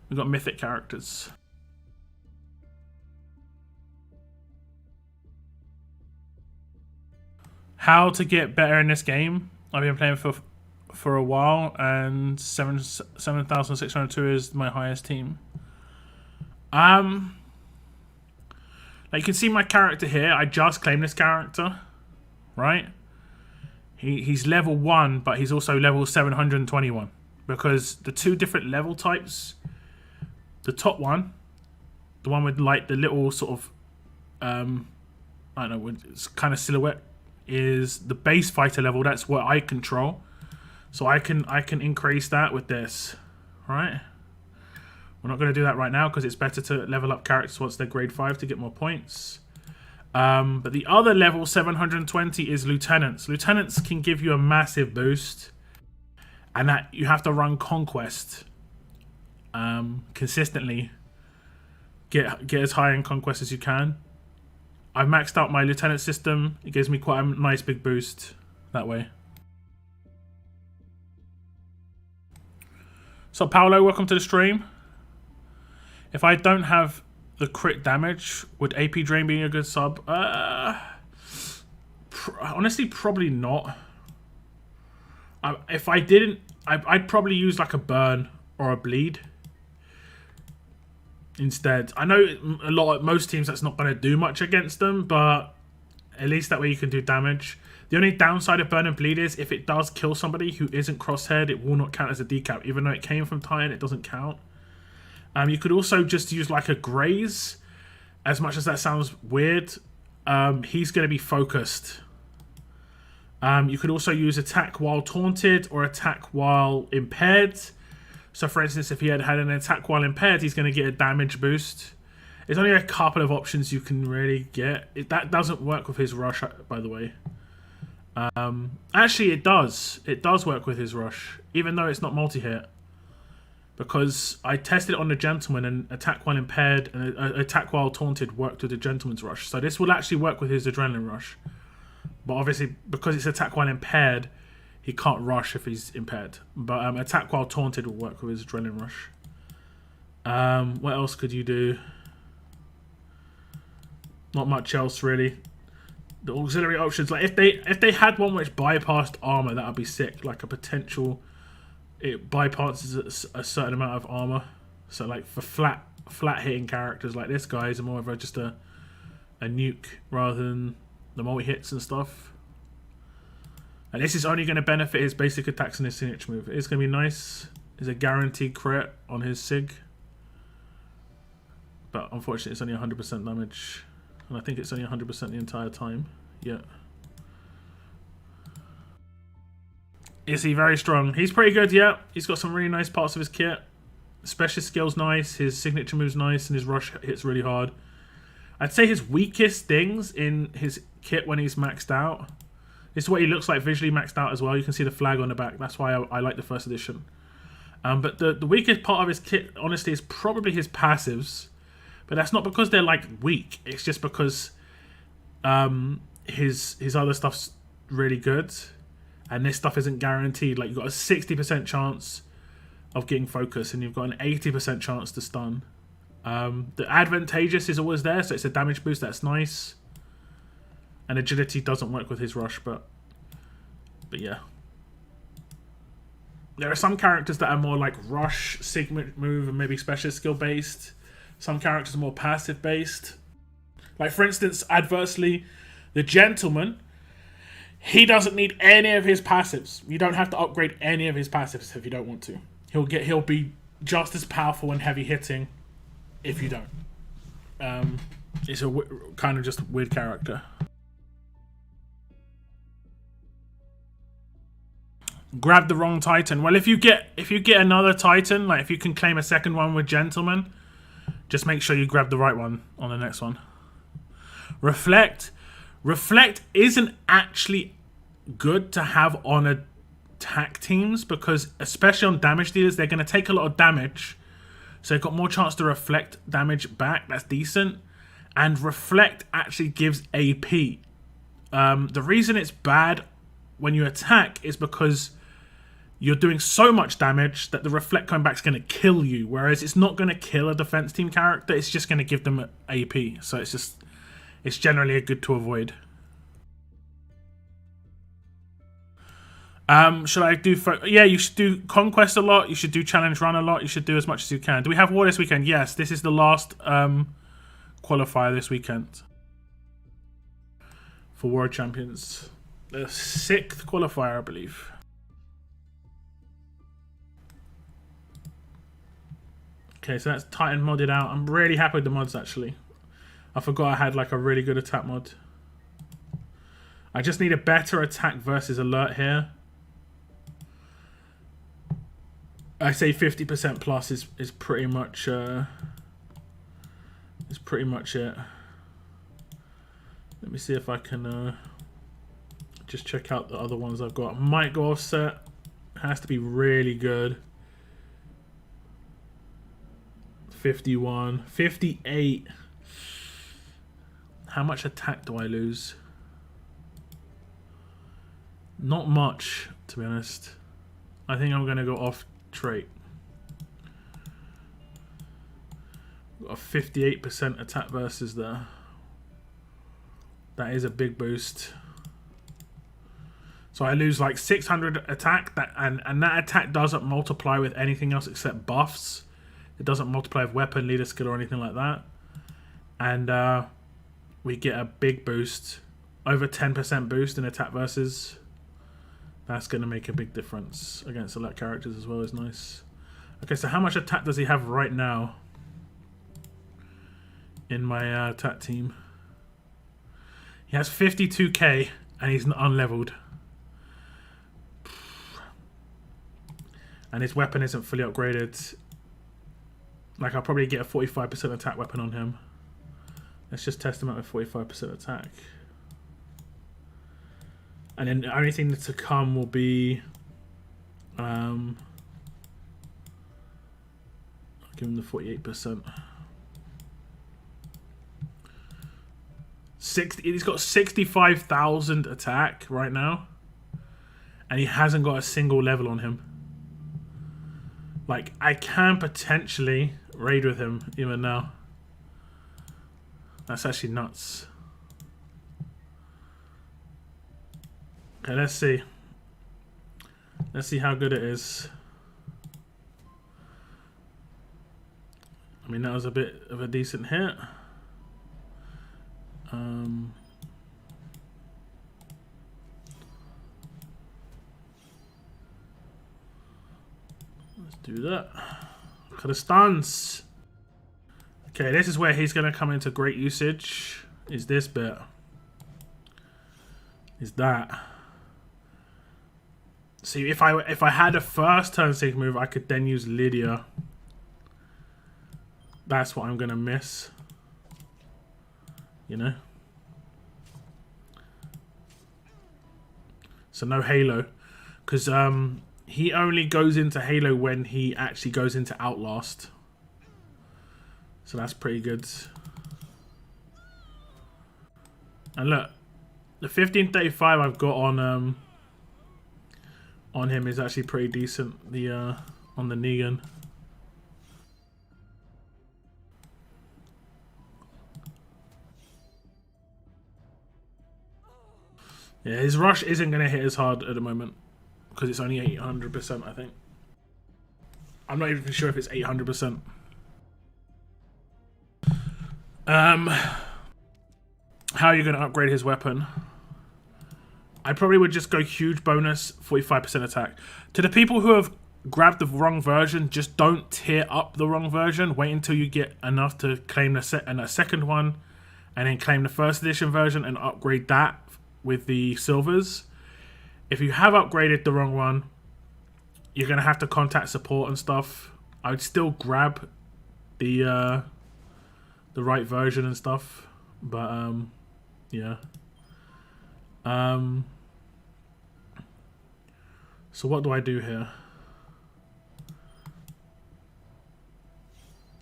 We've got mythic characters. How to get better in this game? I've been playing for a while, and 7,602 is my highest team. Like, you can see my character here. I just claimed this character, right? He's level 1, but he's also level 721, because the 2 different level types. The top one, the one with like the little sort of I don't know, it's kind of silhouette, is the base fighter level. That's what I control. So I can increase that with this, right? We're not going to do that right now because it's better to level up characters once they're grade 5 to get more points. But the other level, 720, is lieutenants. Lieutenants can give you a massive boost, and that you have to run conquest consistently. Get as high in conquest as you can. I've maxed out my lieutenant system. It gives me quite a nice big boost that way. So Paolo, welcome to the stream. If I don't have the crit damage, would AP Drain be a good sub? Honestly, probably not. If I didn't, I'd probably use like a burn or a bleed instead. I know most teams that's not going to do much against them, but at least that way you can do damage. The only downside of burn and bleed is if it does kill somebody who isn't crosshaired, it will not count as a decap. Even though it came from Titan, it doesn't count. You could also just use like a graze. As much as that sounds weird, he's going to be focused. You could also use attack while taunted or attack while impaired. So for instance, if he had an attack while impaired, he's going to get a damage boost. There's only a couple of options you can really get. That doesn't work with his rush, by the way. Actually, it does. It does work with his rush, even though it's not multi-hit. Because I tested it on the gentleman, and attack while impaired and attack while taunted worked with the gentleman's rush. So this will actually work with his adrenaline rush. But obviously, because it's attack while impaired, he can't rush if he's impaired. But attack while taunted will work with his adrenaline rush. What else could you do? Not much else really. The auxiliary options, like if they had one which bypassed armor, that would be sick. Like a potential, it bypasses a certain amount of armor. So like for flat hitting characters like this guy is more of just a nuke rather than the multi hits and stuff. And this is only going to benefit his basic attacks and his signature move. It's going to be nice. It's a guaranteed crit on his sig, but unfortunately it's only 100% damage. And I think it's only 100% the entire time. Yeah. Is he very strong? He's pretty good, yeah. He's got some really nice parts of his kit. Specialist skill's nice, his signature move's nice, and his rush hits really hard. I'd say his weakest things in his kit when he's maxed out. This is what he looks like visually maxed out as well. You can see the flag on the back. That's why I like the first edition. But the weakest part of his kit, honestly, is probably his passives. But that's not because they're like weak. It's just because his other stuff's really good, and this stuff isn't guaranteed. Like you've got a 60% chance of getting focus, and you've got an 80% chance to stun. The advantageous is always there, so it's a damage boost. That's nice. And agility doesn't work with his rush, but yeah. There are some characters that are more like rush, signature move, and maybe specialist skill based. Some characters are more passive based. Like for instance, adversely, the gentleman, he doesn't need any of his passives. You don't have to upgrade any of his passives if you don't want to. He'll be just as powerful and heavy hitting if you don't. It's a kind of just weird character. Grab the wrong Titan. Well, if you get another Titan, like if you can claim a second one with gentleman, just make sure you grab the right one on the next one. Reflect isn't actually good to have on attack teams, because especially on damage dealers, they're going to take a lot of damage, so they've got more chance to reflect damage back. That's decent. And reflect actually gives AP. The reason it's bad when you attack is because you're doing so much damage that the reflect coming back is going to kill you, whereas it's not going to kill a defense team character. It's just going to give them AP. So it's generally a good to avoid. Should I do... Yeah, you should do Conquest a lot. You should do Challenge Run a lot. You should do as much as you can. Do we have War this weekend? Yes, this is the last qualifier this weekend for World Champions. The 6th qualifier, I believe. Okay, so that's Titan modded out. I'm really happy with the mods, actually. I forgot I had like a really good attack mod. I just need a better attack versus alert here. I say 50% plus is pretty much it. Let me see if I can just check out the other ones I've got. Might go offset. Has to be really good. 51, 58. How much attack do I lose? Not much, to be honest. I think I'm gonna go off trait. Got a 58% attack versus there. That is a big boost. So I lose like 600 attack, and that attack doesn't multiply with anything else except buffs. It doesn't multiply with weapon, leader skill, or anything like that. And we get a big boost, over 10% boost in attack versus. That's going to make a big difference against select characters as well. Is nice. Okay, so how much attack does he have right now in my attack team? He has 52k and he's unleveled. And his weapon isn't fully upgraded. Like, I'll probably get a 45% attack weapon on him. Let's just test him out with 45% attack. And then the only thing to come will be... I'll give him the 48%. He's got 65,000 attack right now. And he hasn't got a single level on him. Like, I can potentially raid with him even now. That's actually nuts. Okay, let's see. Let's see how good it is. I mean, that was a bit of a decent hit. Let's do that. Look at the stuns. Okay, this is where he's going to come into great usage. Is this bit. Is that. See, if I had a first turn sync move, I could then use Lydia. That's what I'm going to miss. You know? So no Halo. Because he only goes into Halo when he actually goes into Outlast. So that's pretty good. And look, the 1535 I've got on him is actually pretty decent. The on the Negan. Yeah, his rush isn't going to hit as hard at the moment because it's only 800%, I think. I'm not even sure if it's 800%. How are you going to upgrade his weapon? I probably would just go huge bonus, 45% attack. To the people who have grabbed the wrong version, just don't tear up the wrong version. Wait until you get enough to claim a second one, and then claim the first edition version and upgrade that with the silvers. If you have upgraded the wrong one, you're going to have to contact support and stuff. I would still grab the right version and stuff, but yeah. So what do I do here?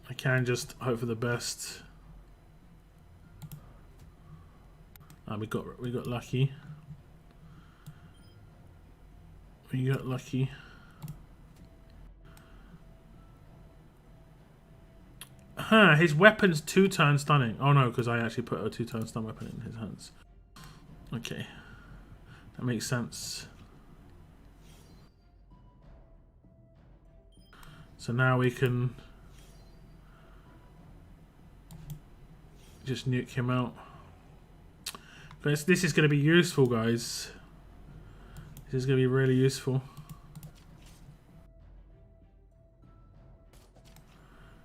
I can just hope for the best. We got lucky. We got lucky. Huh, his weapon's 2-turn stunning. Oh no, because I actually put a 2-turn stun weapon in his hands. Okay. That makes sense. So now we can just nuke him out. But this is going to be useful, guys. This is going to be really useful.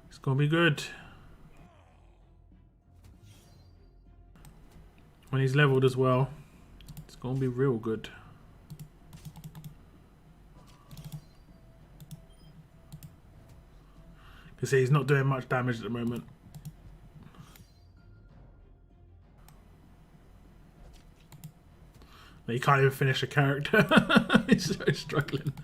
It's going to be good. When he's leveled as well, it's going to be real good. Because he's not doing much damage at the moment. He can't even finish a character. He's so struggling.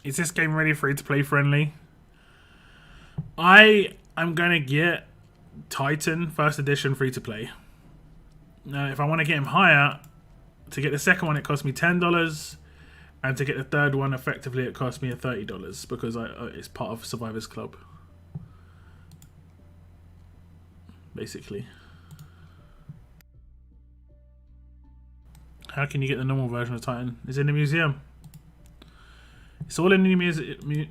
Is this game ready for free-to-play friendly? I'm gonna get Titan First Edition free-to-play. Now, if I want to get him higher, to get the second one it cost me $10, and to get the third one, effectively it cost me $30 because it's part of Survivors Club, basically. How can you get the normal version of Titan? It's in the museum. It's all in the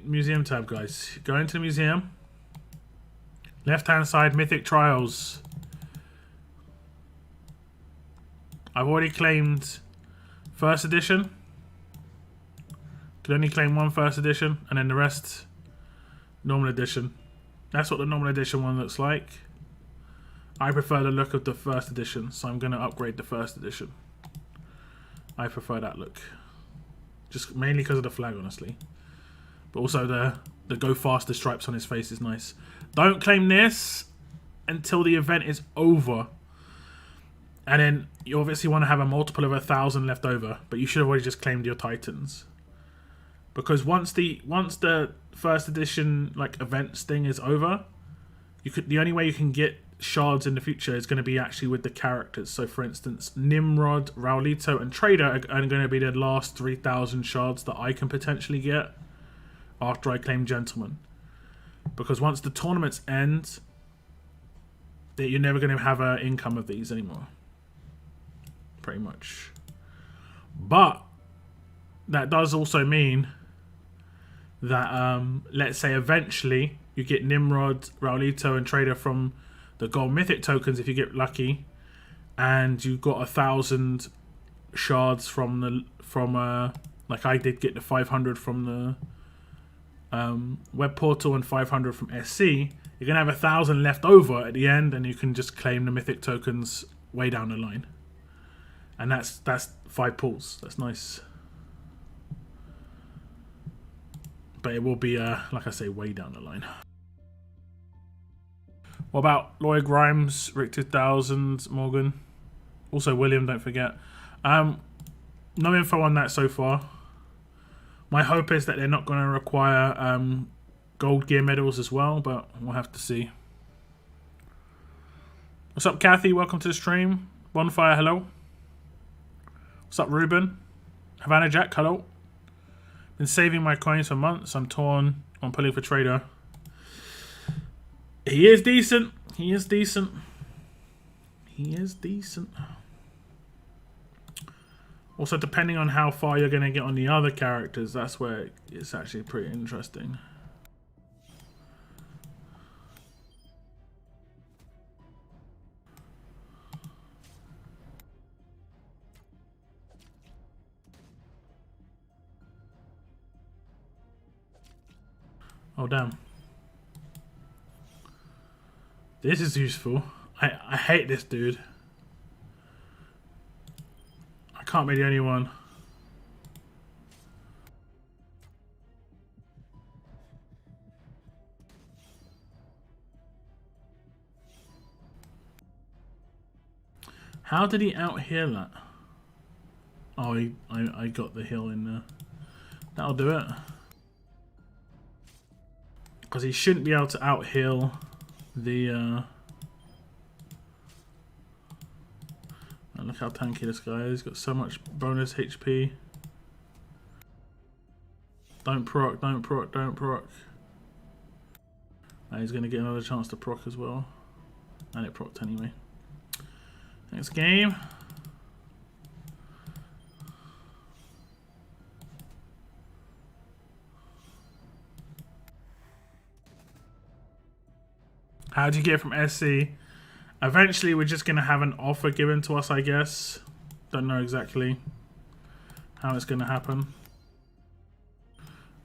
museum tab, guys. Go into the museum. Left hand side, Mythic Trials. I've already claimed First Edition. Could only claim one First Edition, and then the rest Normal Edition. That's what the Normal Edition one looks like. I prefer the look of the first edition, so I'm going to upgrade the first edition. I prefer that look. Just mainly because of the flag, honestly. But also the go faster stripes on his face is nice. Don't claim this until the event is over. And then you obviously want to have a multiple of 1,000 left over, but you should have already just claimed your Titans. Because once the first edition like events thing is over, the only way you can get shards in the future is going to be actually with the characters. So for instance, Nimrod, Raulito, and Trader are going to be the last 3,000 shards that I can potentially get after I claim Gentleman. Because once the tournaments end, you're never going to have an income of these anymore. Pretty much. But that does also mean that let's say eventually you get Nimrod, Raulito, and Trader from the gold mythic tokens if you get lucky, and you got 1,000 shards from like I did get the 500 from the web portal and 500 from SC. You're gonna have 1,000 left over at the end, and you can just claim the mythic tokens way down the line. And that's 5 pulls. That's nice. But it will be, like I say, way down the line. What about Lloyd Grimes, Rick 2000, Morgan? Also William, don't forget. No info on that so far. My hope is that they're not going to require gold gear medals as well, but we'll have to see. What's up, Kathy? Welcome to the stream. Bonfire, hello. What's up, Ruben? Havana Jack, hello. Been saving my coins for months. I'm torn on pulling for Trader. He is decent. He is decent. He is decent. Also, depending on how far you're going to get on the other characters, that's where it's actually pretty interesting. Oh, damn. This is useful. I hate this dude. I can't be the only one. How did he out-heal that? Oh, I got the heal in there. That'll do it. Because he shouldn't be able to out-heal the... look how tanky this guy is. He's got so much bonus HP. Don't proc, don't proc, don't proc. And he's going to get another chance to proc as well. And it procced anyway. Next game. How do you get from SC? Eventually, we're just going to have an offer given to us, I guess. Don't know exactly how it's going to happen.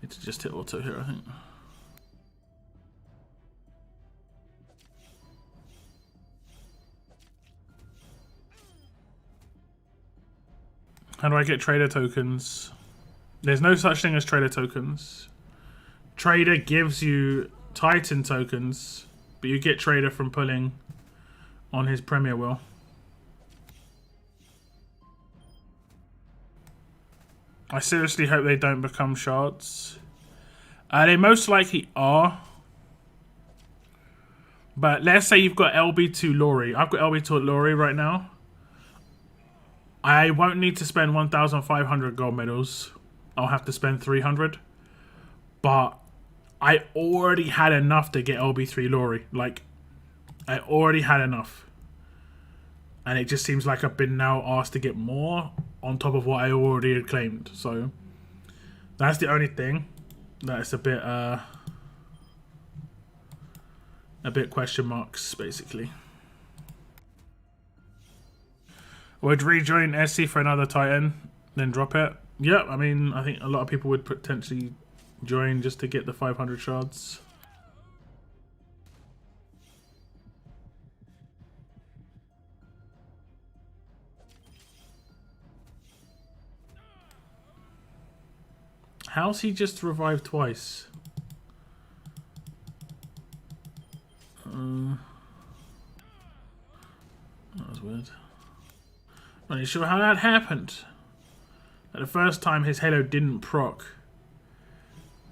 Need to just hit auto here, I think. How do I get trader tokens? There's no such thing as trader tokens. Trader gives you Titan tokens, but you get trader from pulling on his Premier Wheel. I seriously hope they don't become shards. They most likely are. But let's say you've got LB2 Lori. I've got LB2 Lori right now. I won't need to spend 1,500 gold medals. I'll have to spend 300. But I already had enough to get LB3 Lori. Like, I already had enough. And it just seems like I've been now asked to get more on top of what I already had claimed. So, that's the only thing that's a bit question marks, basically. Would rejoin SC for another Titan, then drop it? Yeah, I mean, I think a lot of people would potentially join just to get the 500 shards. How's he just revived twice? That was weird. Not sure how that happened. Like the first time his Halo didn't proc.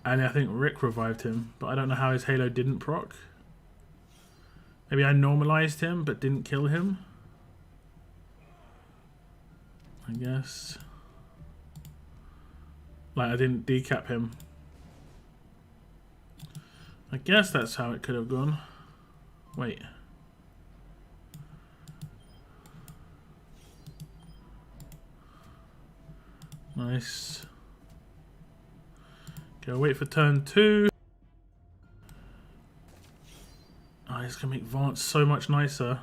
And I think Rick revived him. But I don't know how his Halo didn't proc. Maybe I normalized him but didn't kill him. I guess. Like I didn't decap him. I guess that's how it could have gone. Wait. Nice. Okay, I'll wait for turn 2. Oh, it's gonna make Vance so much nicer.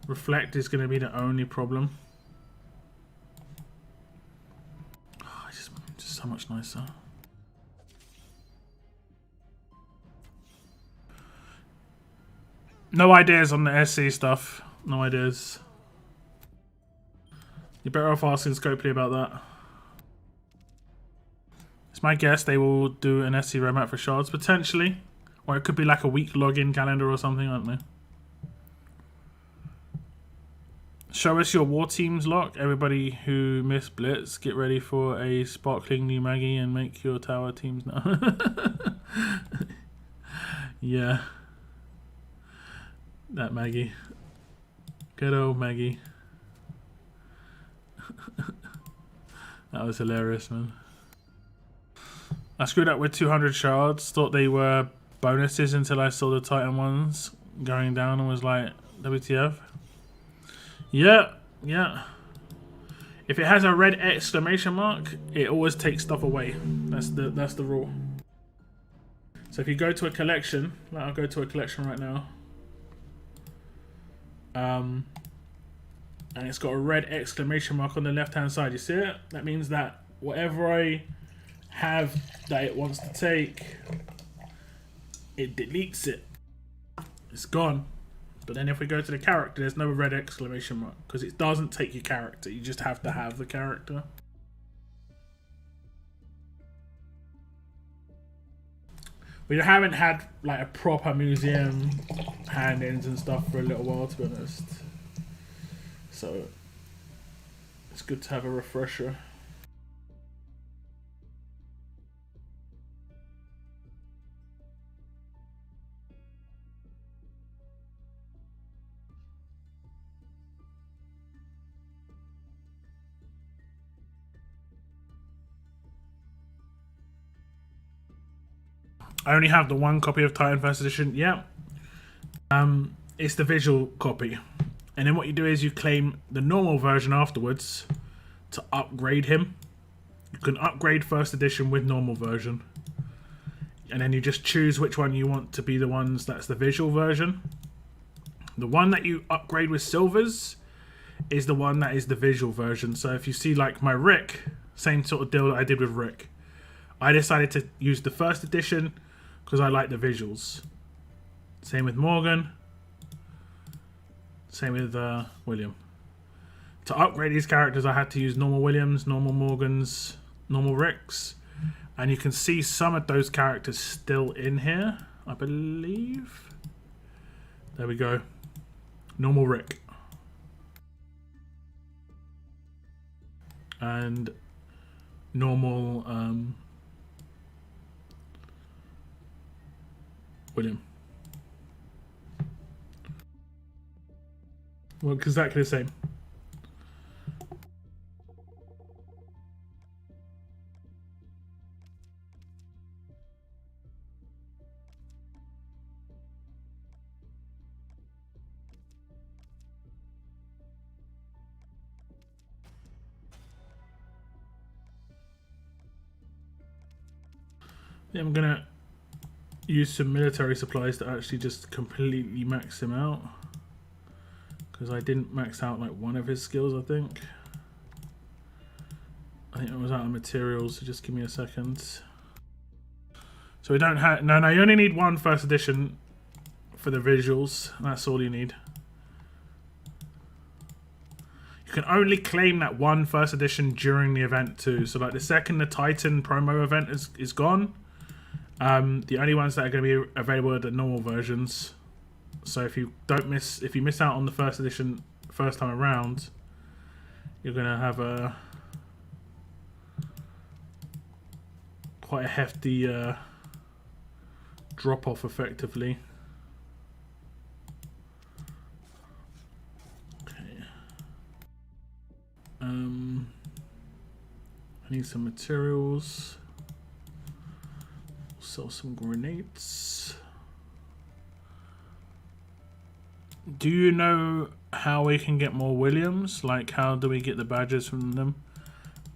Reflect is gonna be the only problem. Oh, it's just so much nicer. No ideas on the SC stuff. No ideas. You're better off asking Scopely about that. It's my guess they will do an SC roadmap for shards, potentially. Or it could be like a week login calendar or something, I don't know. Show us your war teams lock. Everybody who missed Blitz, get ready for a sparkling new Maggie and make your tower teams now. Yeah. That Maggie. Good old Maggie. That was hilarious, man. I screwed up with 200 shards. Thought they were bonuses until I saw the Titan ones going down and was like, WTF? Yeah, yeah. If it has a red exclamation mark, it always takes stuff away. That's the rule. So if you go to a collection, like I'll go to a collection right now. And it's got a red exclamation mark on the left hand side. You see it? That means that whatever I have that it wants to take, it deletes it. It's gone. But then if we go to the character, there's no red exclamation mark because it doesn't take your character. You just have to have the character. We haven't had like a proper museum hand-ins and stuff for a little while, to be honest. So it's good to have a refresher. I only have the one copy of Titan First Edition. Yeah. It's the visual copy. And then what you do is you claim the normal version afterwards to upgrade him. You can upgrade First Edition with normal version. And then you just choose which one you want to be the ones that's the visual version. The one that you upgrade with silvers is the one that is the visual version. So if you see like my Rick, same sort of deal that I did with Rick. I decided to use the First Edition because I like the visuals. Same with Morgan. Same with William. To upgrade these characters, I had to use normal Williams, normal Morgans, normal Ricks. And you can see some of those characters still in here, I believe. There we go. Normal Rick. And normal William. Well, exactly the same. Yeah, I'm gonna use some military supplies to actually just completely max him out. Because I didn't max out like one of his skills, I think. I think it was out of materials, so just give me a second. So we don't have... No, you only need one First Edition for the visuals. That's all you need. You You can only claim that one first edition during the event too. So like the second the Titan promo event is gone, the only ones that are going to be available are the normal versions. So if you miss out on the first edition first time around, you're going to have a quite a hefty drop off effectively. Okay. I need some materials. Sell some grenades. Do you know how we can get more Williams? Like, how do we get the badges from them?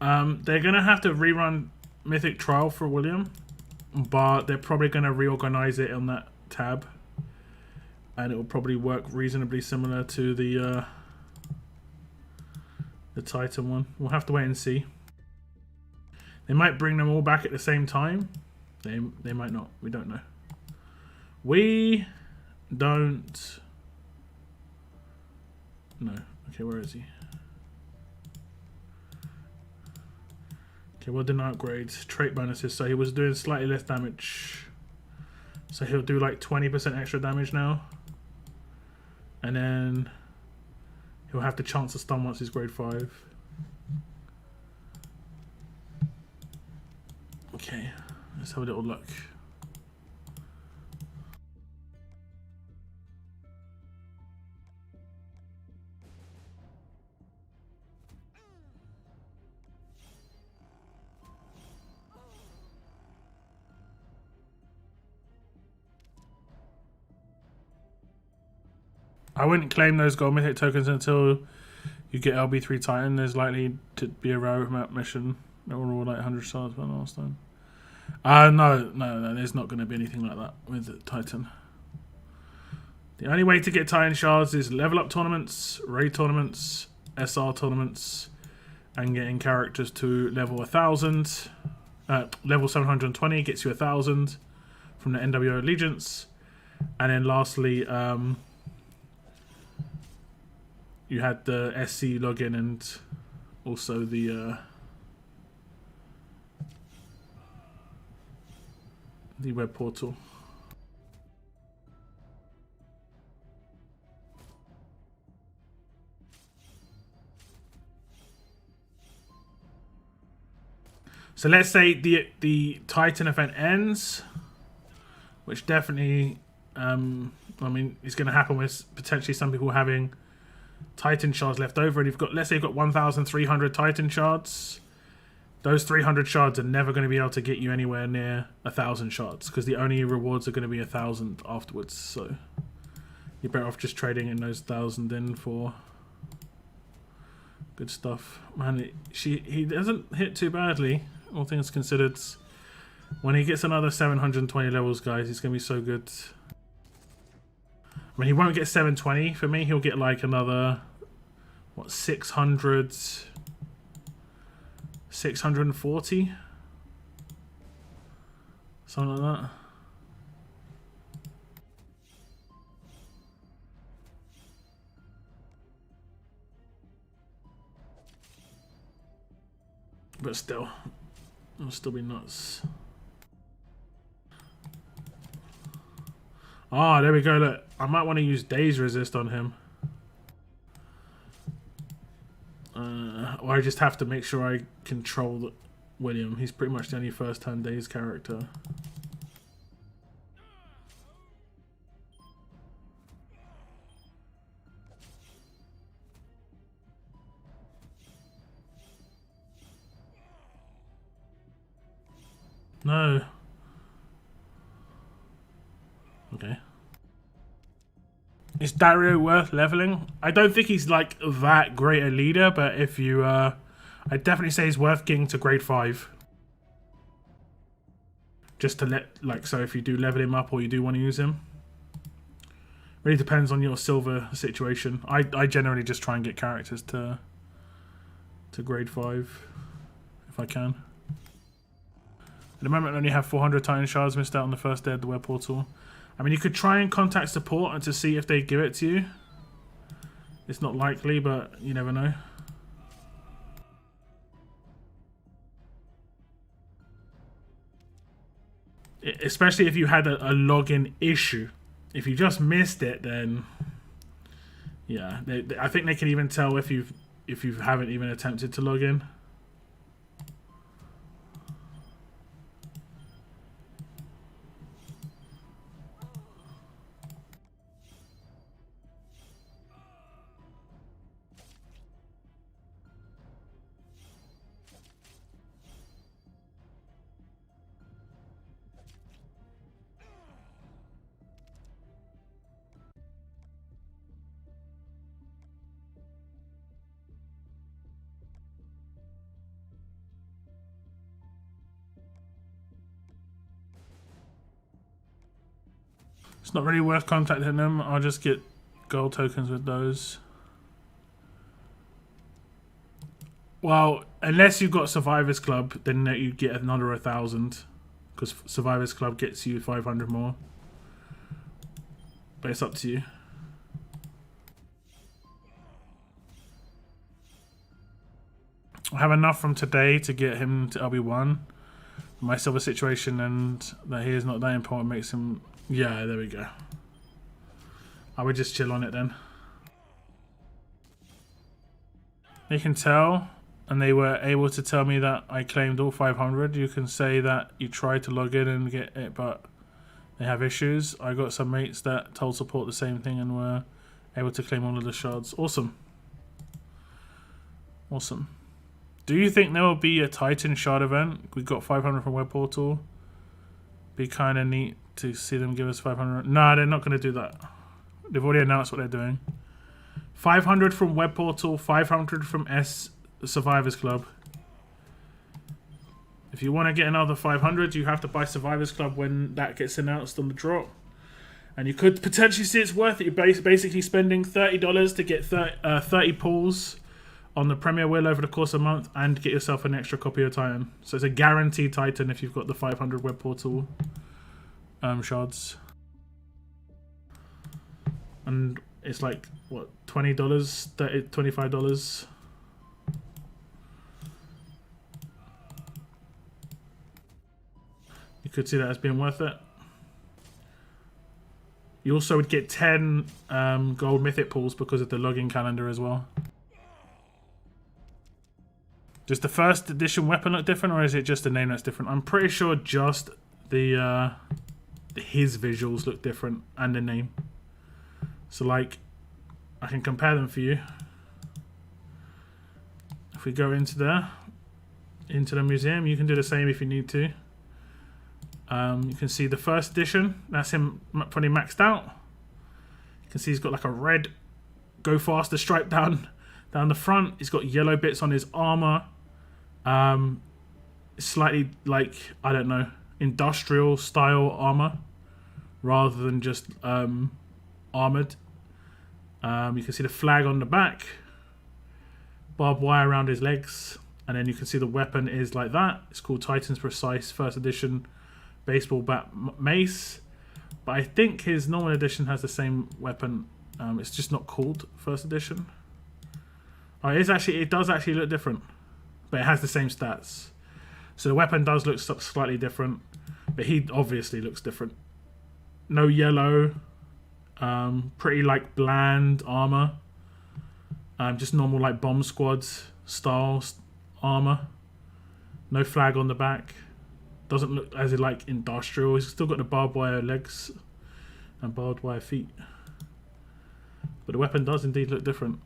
They're gonna have to rerun Mythic Trial for William, but they're probably gonna reorganize it on that tab, and it will probably work reasonably similar to the Titan one. We'll have to wait and see. They might bring them all back at the same time. They might not. We don't know. We don't know. Okay, where is he? Okay, well, didn't upgrade. Trait bonuses. So he was doing slightly less damage. So he'll do like 20% extra damage now. And then he'll have the chance to stun once he's grade 5. Okay. Let's have a little look. I wouldn't claim those gold mythic tokens until you get LB3 Titan. There's likely to be a rare map mission. They were all like 100 stars last time. No, there's not going to be anything like that with Titan. The only way to get Titan shards is level up tournaments, raid tournaments, SR tournaments, and getting characters to level 1000. Level 720 gets you 1000 from the NWO Allegiance. And then lastly, you had the SC login and also the web portal. So let's say the Titan event ends, which definitely, I mean, is going to happen with potentially some people having Titan shards left over, and you've got, let's say you've got 1,300 Titan shards. Those 300 shards are never going to be able to get you anywhere near 1,000 shards, because the only rewards are going to be 1,000 afterwards. So you're better off just trading in those 1,000 in for good stuff. Man, he doesn't hit too badly, all things considered. When he gets another 720 levels, guys, he's going to be so good. I mean, he won't get 720 for me. He'll get like another, what, 600, 640? Something like that. But still, it'll still be nuts. Ah, there we go, look. I might want to use Daze Resist on him. Or I just have to make sure I control William. He's pretty much the only first-hand Daze character. No. Okay. Is Dario worth leveling? I don't think he's like that great a leader, but if you, I'd definitely say he's worth getting to grade 5. Just to let, like, so if you do level him up or you do want to use him. Really depends on your silver situation. I generally just try and get characters to grade 5 if I can. At the moment I only have 400 Titan shards, missed out on the first day of the web portal. I mean, you could try and contact support and to see if they give it to you. It's not likely, but you never know. Especially if you had a login issue. If you just missed it, then yeah, I think they can even tell if you haven't even attempted to log in. It's not really worth contacting them. I'll just get gold tokens with those. Well, unless you've got Survivors Club, then you get another 1,000, because Survivors Club gets you 500 more. But it's up to you. I have enough from today to get him to LB1. My silver situation and that he is not that important makes him... Yeah, there we go. I would just chill on it then. They can tell, and they were able to tell me that I claimed all 500. You can say that you tried to log in and get it, but they have issues. I got some mates that told support the same thing and were able to claim all of the shards. Awesome. Awesome. Do you think there will be a Titan shard event? We got 500 from Web Portal. Be kind of neat to see them give us 500. Nah, they're not going to do that. They've already announced what they're doing. 500 from Web Portal, 500 from Survivors Club. If you want to get another 500, you have to buy Survivors Club when that gets announced on the drop. And you could potentially see it's worth it. You're basically spending $30 to get 30 pulls on the Premier Wheel over the course of a month and get yourself an extra copy of Titan. So it's a guaranteed Titan if you've got the 500 Web Portal shards. And it's like, what, $20, $30, $25? You could see that as being worth it. You also would get 10 gold mythic pulls because of the login calendar as well. Does the first edition weapon look different, or is it just the name that's different? I'm pretty sure just the his visuals look different and the name. So like, I can compare them for you. If we go into there, into the museum, you can do the same if you need to. You can see the first edition, that's him pretty maxed out. You can see he's got like a red go faster stripe down the front. He's got yellow bits on his armor. Slightly like, I don't know, industrial style armor rather than just armored. You can see the flag on the back, barbed wire around his legs, and then you can see the weapon is like that. It's called Titan's Precise First Edition Baseball Bat Mace, but I think his normal edition has the same weapon. It's just not called First Edition. Oh, it does actually look different, but it has the same stats. So the weapon does look slightly different, but he obviously looks different. No yellow, pretty like bland armor, just normal like bomb squad style armor. No flag on the back. Doesn't look as like industrial. He's still got the barbed wire legs and barbed wire feet, but the weapon does indeed look different.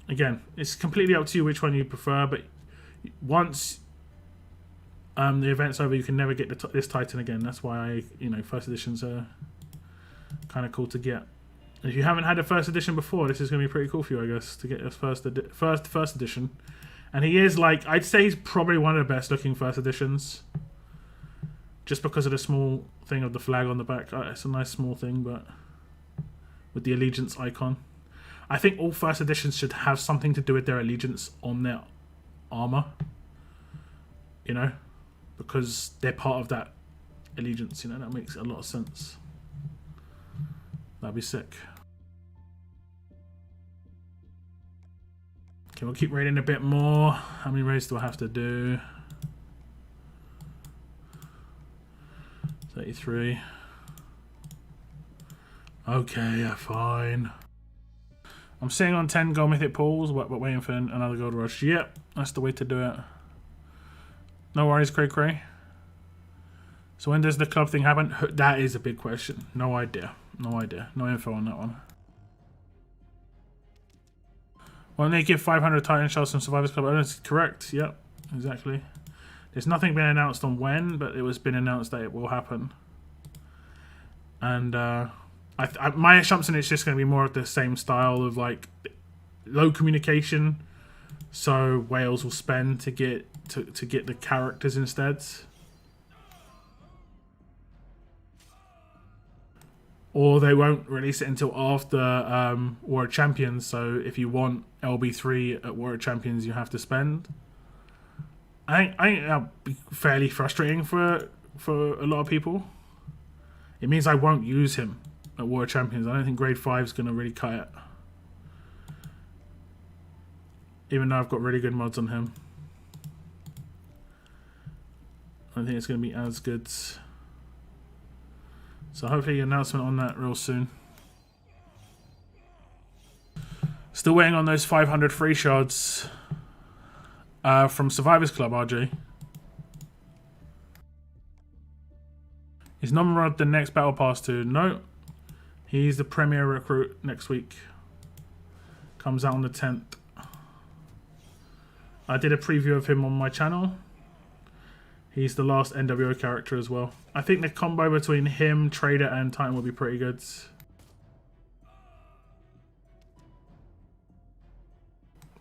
Again, it's completely up to you which one you prefer, but once the event's over, you can never get this Titan again. That's why first editions are kind of cool to get. And if you haven't had a first edition before, this is going to be pretty cool for you, I guess, to get this first edition. And he is like, I'd say he's probably one of the best looking first editions, just because of the small thing of the flag on the back. It's a nice small thing, but with the allegiance icon. I think all first editions should have something to do with their allegiance on their armor, because they're part of that allegiance. That makes a lot of sense. That'd be sick. Okay, we'll keep raiding a bit more. How many raids do I have to do? 33. Okay, yeah, fine. I'm sitting on 10 gold mythic pools, but waiting for another gold rush. Yep, that's the way to do it. No worries, Cray Cray. So when does the club thing happen? That is a big question. No idea. No idea. No info on that one. Won't they give 500 Titan shells from Survivors Club owners? Correct. Yep, exactly. There's nothing been announced on when, but it was been announced that it will happen. And my assumption is just going to be more of the same style of like low communication. So whales will spend to get the characters instead. Or they won't release it until after War of Champions. So if you want LB3 at War of Champions, you have to spend. I think that'll be fairly frustrating for a lot of people. It means I won't use him at War of Champions. I don't think Grade 5 is going to really cut it. Even though I've got really good mods on him. I don't think it's going to be as good. So hopefully an announcement on that real soon. Still waiting on those 500 free shards from Survivors Club, RJ. Is Nomrod the next Battle Pass to? No. He's the premier recruit next week. Comes out on the 10th. I did a preview of him on my channel. He's the last NWO character as well. I think the combo between him, Trader, and Titan will be pretty good.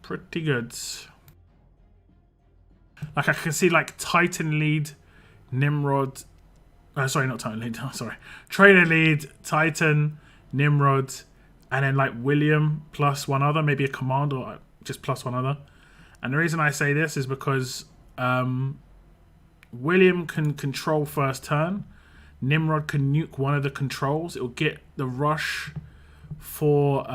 Pretty good. Like I can see like Titan lead, Nimrod. Sorry, not Titan lead. Sorry, Trader lead, Titan, Nimrod, and then like William plus one other, maybe a command or just plus one other. And the reason I say this is because William can control first turn. Nimrod can nuke one of the controls. It'll get the rush for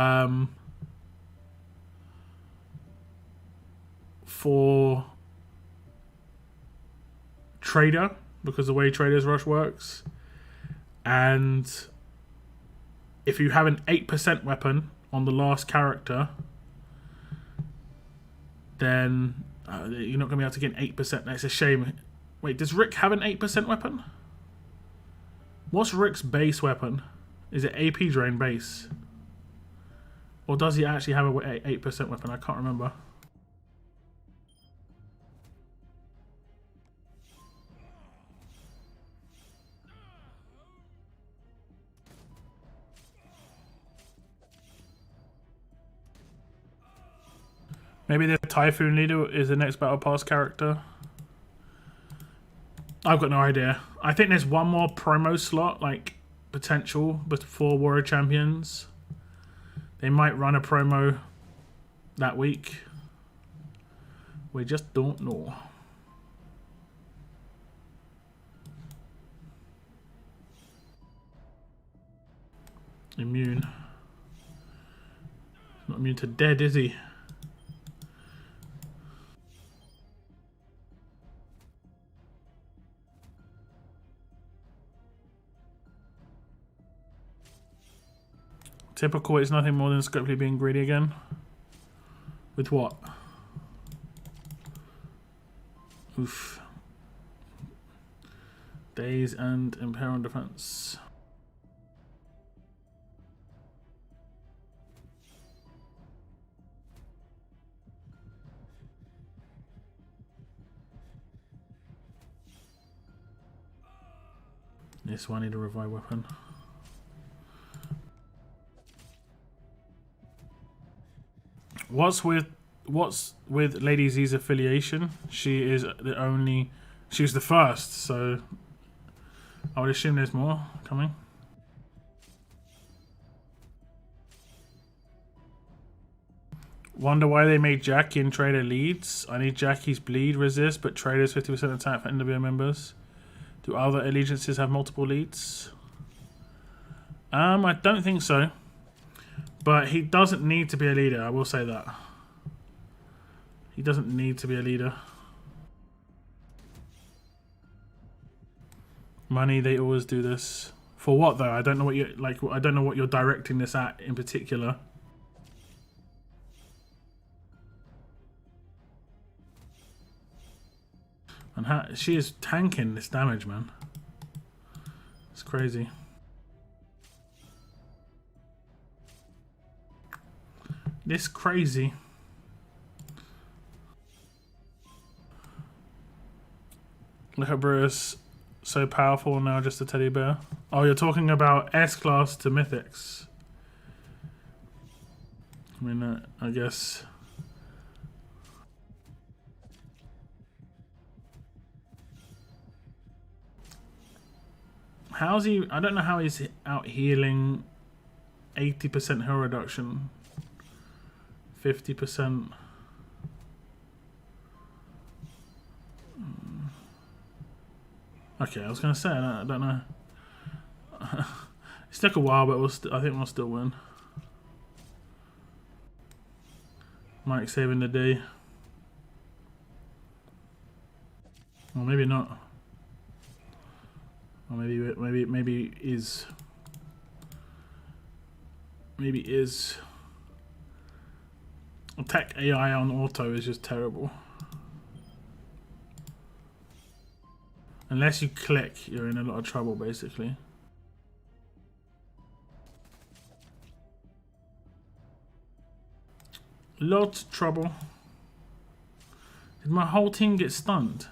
Trader, because the way Trader's rush works. And if you have an 8% weapon on the last character, then you're not going to be able to get 8%. That's a shame. Wait, does Rick have an 8% weapon? What's Rick's base weapon? Is it AP drain base? Or does he actually have a 8% weapon? I can't remember. Maybe the Typhoon Leader is the next Battle Pass character. I've got no idea. I think there's one more promo slot, like, potential before War of Champions. They might run a promo that week. We just don't know. Immune. Not immune to dead, is he? Typical, it's nothing more than Scopely being greedy again. With what? Oof. Days and Imperial Defense. This one, I need a revive weapon. What's with Lady Z's affiliation? She is the only. She was the first, so I would assume there's more coming. Wonder why they made Jackie and Trader leads. I need Jackie's bleed resist, but Trader's 50% attack for NWO members. Do other allegiances have multiple leads? I don't think so. But he doesn't need to be a leader, I will say that. He doesn't need to be a leader. Money, they always do this. For what though? I don't know what you like. I don't know what you're directing this at in particular. And how she is tanking this damage, man. It's crazy. This crazy. Look at Bruce. So powerful now, just a teddy bear. Oh, you're talking about S-Class to Mythics. I mean, I guess... How's he... I don't know how he's out healing 80% heal reduction. 50%... Okay, I was gonna say I don't know. It took a while, but I think we'll still win. Mike saving the day, or maybe not. Or maybe is. Maybe is. Attack AI on auto is just terrible. Unless you click, you're in a lot of trouble, basically. Lots of trouble. Did my whole team get stunned?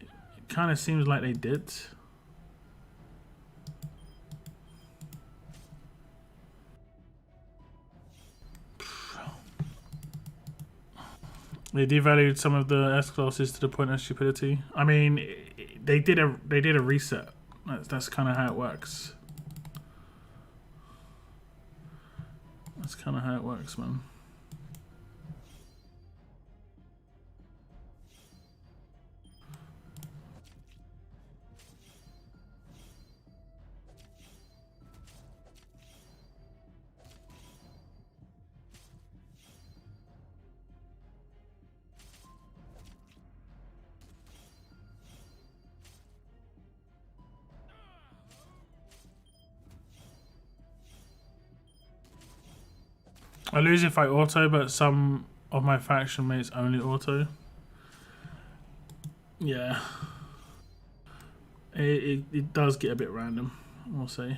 It kind of seems like they did. They devalued some of the S classes to the point of stupidity. I mean, they did a reset. That's kind of how it works. That's kind of how it works, man. I lose if I auto, but some of my faction mates only auto. Yeah. It does get a bit random, I'll say.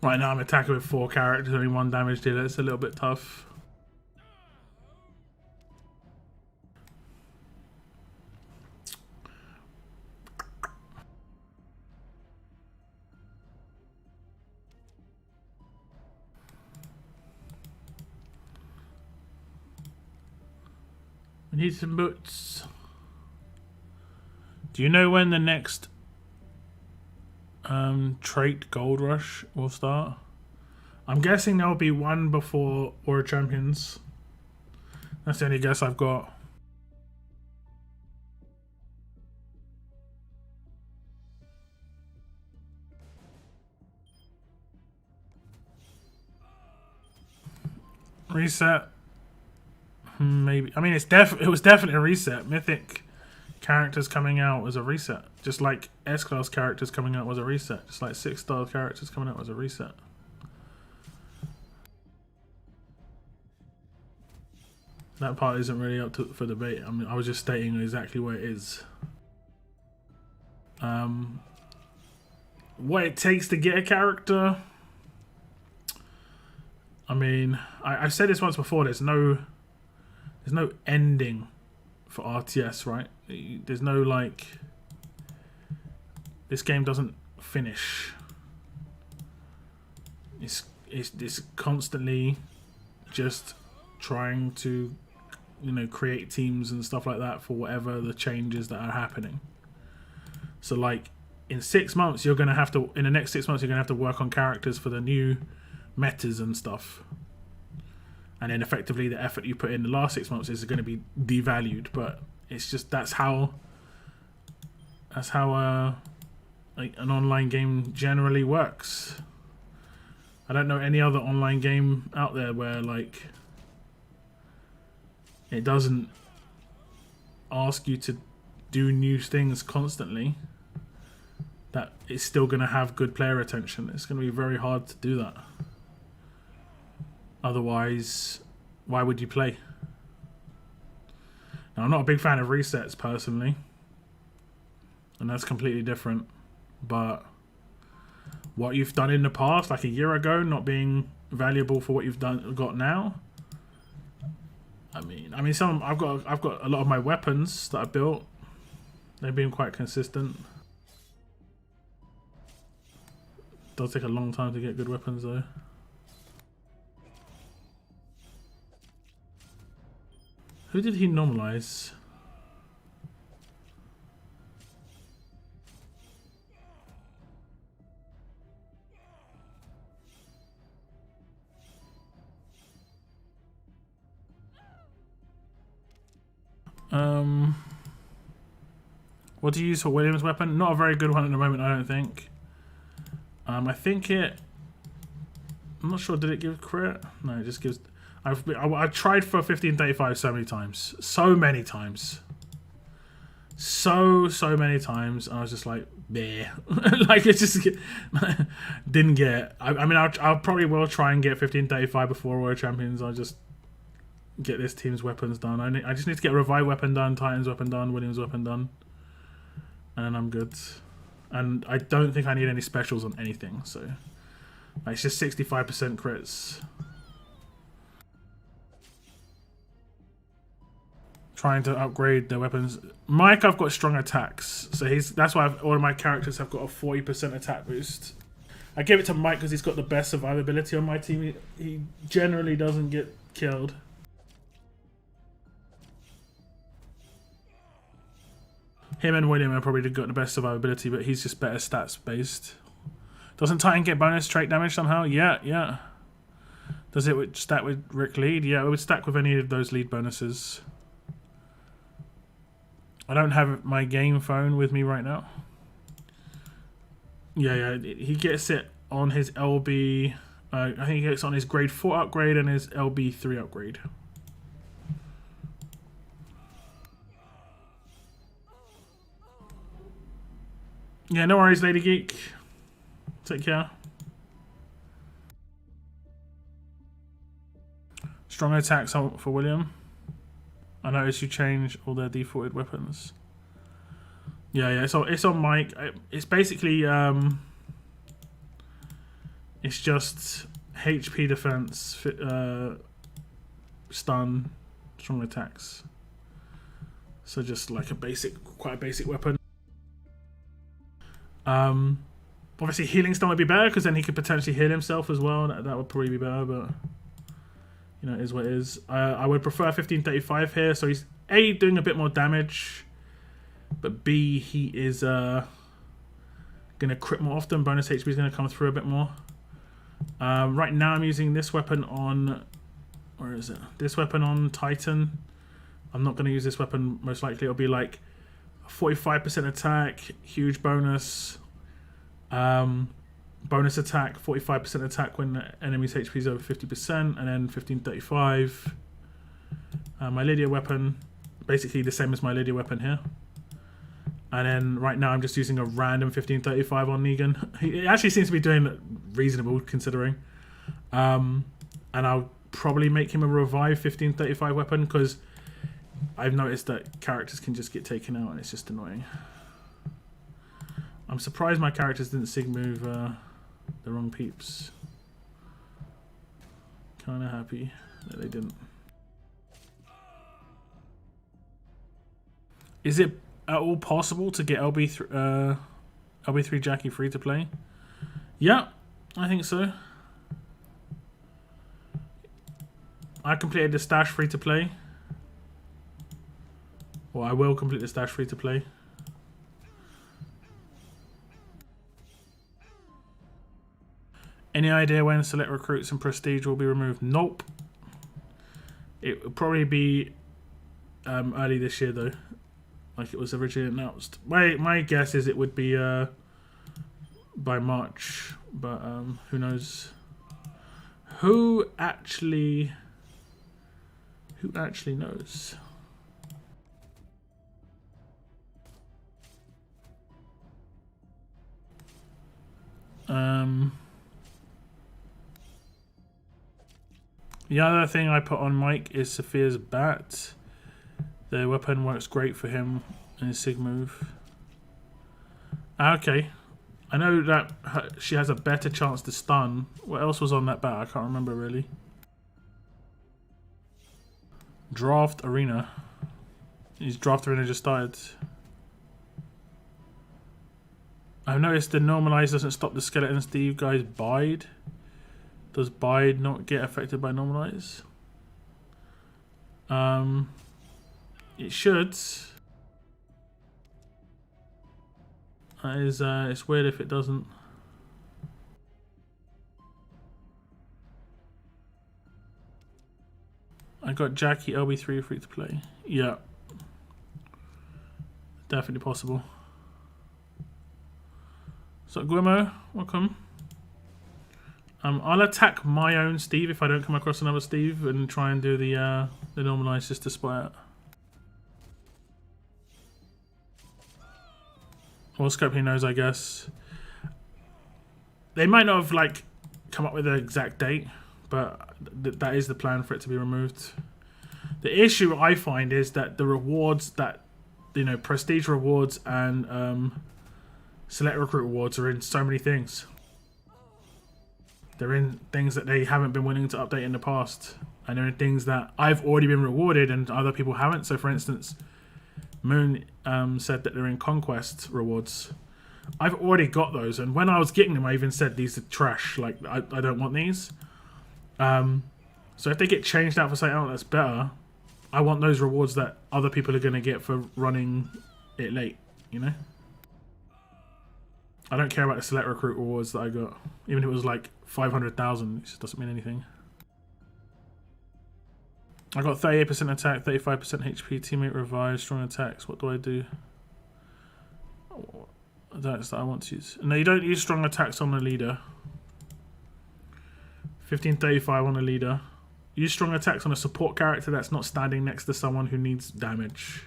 Right now I'm attacking with 4 characters, only 1 damage dealer. It's a little bit tough. We need some boots. Do you know when the next trait Gold Rush will start? I'm guessing there'll be one before World Champions. That's the only guess I've got. Reset. Maybe. I mean, it was definitely a reset. Mythic characters coming out was a reset. Just like S-Class characters coming out was a reset. Just like 6-star characters coming out was a reset. That part isn't really up for debate. I mean, I was just stating exactly what it is. What it takes to get a character. I mean, I've said this once before. There's no ending for RTS, right? There's no like. This game doesn't finish. It's constantly just trying to, you know, create teams and stuff like that for whatever the changes that are happening. So like, in 6 months you're gonna have to, in the next 6 months you're gonna have to work on characters for the new metas and stuff. And then effectively the effort you put in the last 6 months is going to be devalued. But it's just that's how like an online game generally works. I don't know any other online game out there where like it doesn't ask you to do new things constantly, that it's still going to have good player retention. It's going to be very hard to do that. Otherwise, why would you play? Now, I'm not a big fan of resets personally, and that's completely different. But what you've done in the past, like a year ago, not being valuable for what you've got now. I mean, I've got a lot of my weapons that I built. They've been quite consistent. Does take a long time to get good weapons though. Who did he normalize? What do you use for William's weapon? Not a very good one at the moment, I don't think. I think it... I'm not sure, did it give crit? No, it just gives... I tried for 1535 so many times. So many times. So many times. I was just like, bleh. Like, it just didn't get... I mean, I'll probably will try and get 1535 before Royal Champions. I'll just get this team's weapons done. I just need to get Revive weapon done, Titan's weapon done, Williams weapon done. And I'm good. And I don't think I need any specials on anything, so... Like, it's just 65% crits. Trying to upgrade their weapons. Mike, I've got strong attacks, so that's why all of my characters have got a 40% attack boost. I give it to Mike because he's got the best survivability on my team. He generally doesn't get killed. Him and William are probably got the best survivability, but he's just better stats based. Doesn't Titan get bonus trait damage somehow? Yeah. Does it stack with Rick lead? Yeah, it would stack with any of those lead bonuses. I don't have my game phone with me right now. Yeah, he gets it on his LB. I think he gets it on his grade 4 upgrade and his LB 3 upgrade. Yeah, no worries, Lady Geek. Take care. Strong attacks for William. I noticed you change all their defaulted weapons. Yeah, so it's on Mike. It's basically it's just HP defense, stun, strong attacks. So just like quite a basic weapon. Obviously healing stun would be better because then he could potentially heal himself as well. That would probably be better, but you know, it is what it is. I would prefer 1535 here. So he's A, doing a bit more damage, but B, he is gonna crit more often. Bonus HP is gonna come through a bit more. Right now I'm using this weapon on, where is it? This weapon on Titan. I'm not gonna use this weapon. Most likely it'll be like 45% attack, huge bonus. Bonus attack, 45% attack when the enemy's HP is over 50%, and then 1535. My Lydia weapon, basically the same as my Lydia weapon here. And then right now I'm just using a random 1535 on Negan. He actually seems to be doing reasonable considering. And I'll probably make him a revive 1535 weapon because I've noticed that characters can just get taken out and it's just annoying. I'm surprised my characters didn't sig move the wrong peeps. Kinda happy that they didn't. Is it at all possible to get LB3 Jackie free to play? Yeah, I think so. I completed the stash free to play. Well, I will complete the stash free to play. Any idea when select recruits and prestige will be removed? Nope. It will probably be early this year though, like it was originally announced. My guess is it would be by March, but who knows? Who actually knows? The other thing I put on Mike is Sophia's bat. The weapon works great for him in his sig move. Okay. I know that she has a better chance to stun. What else was on that bat? I can't remember really. Draft Arena. His Draft Arena just started. I've noticed the normalize doesn't stop the skeletons. Do you guys bide? Does bide not get affected by normalize? It should. That is, it's weird if it doesn't. I got Jackie LB3 free to play. Yeah. Definitely possible. So Guillermo, welcome. I'll attack my own Steve if I don't come across another Steve and try and do the normalize just to spy it. Well, Scopely knows, I guess. They might not have like come up with an exact date, but that is the plan for it to be removed. The issue I find is that the rewards that, you know, prestige rewards and select recruit rewards are in so many things. They're in things that they haven't been willing to update in the past, and they're in things that I've already been rewarded and other people haven't. So, for instance, Moon said that they're in Conquest rewards. I've already got those, and when I was getting them, I even said these are trash. Like, I don't want these. So if they get changed out for something else that's better, I want those rewards that other people are going to get for running it late, you know? I don't care about the select recruit rewards that I got. Even if it was like 500,000, it just doesn't mean anything. I got 38% attack, 35% HP, teammate revive, strong attacks. What do I do? Attacks that I want to use. No, you don't use strong attacks on the leader. 1535 on the leader. Use strong attacks on a support character that's not standing next to someone who needs damage.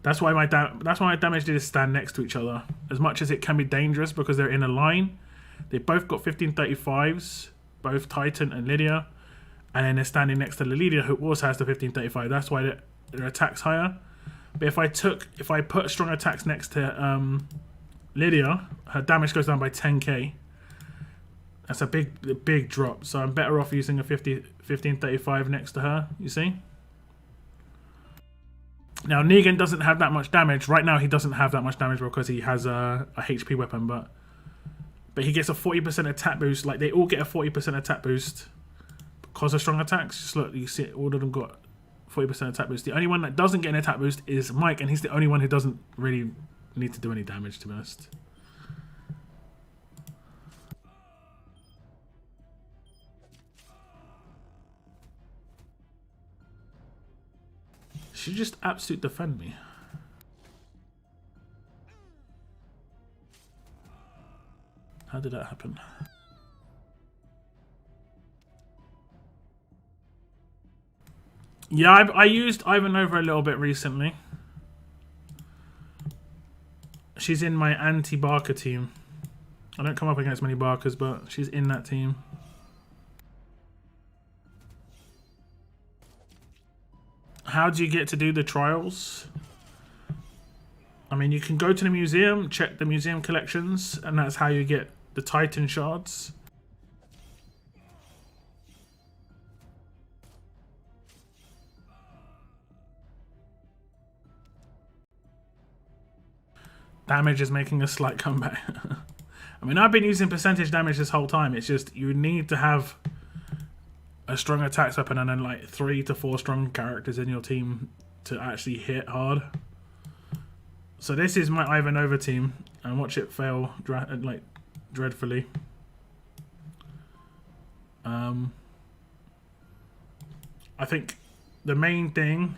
That's why my damage dealers stand next to each other. As much as it can be dangerous because they're in a line, they both got 1535s, both Titan and Lydia, and then they're standing next to the leader who also has the 1535. That's why their attack's higher. But if I put strong attacks next to Lydia, her damage goes down by 10k. That's a big drop. So I'm better off using a 1535 next to her, you see? Now, Negan doesn't have that much damage. Right now, he doesn't have that much damage because he has a HP weapon, but he gets a 40% attack boost. Like, they all get a 40% attack boost because of strong attacks. Just look, you see it, all of them got 40% attack boost. The only one that doesn't get an attack boost is Mike, and he's the only one who doesn't really need to do any damage, to be honest. She just absolute defend me. How did that happen? Yeah, I used Ivanova a little bit recently. She's in my anti-Barker team. I don't come up against many Barkers, but she's in that team. How do you get to do the trials? I mean, you can go to the museum, check the museum collections, and that's how you get the Titan shards. Damage is making a slight comeback. I mean, I've been using percentage damage this whole time. It's just you need to have a strong attacks weapon and then like 3 to 4 strong characters in your team to actually hit hard. So this is my Ivanova team, and watch it fail like dreadfully. I think the main thing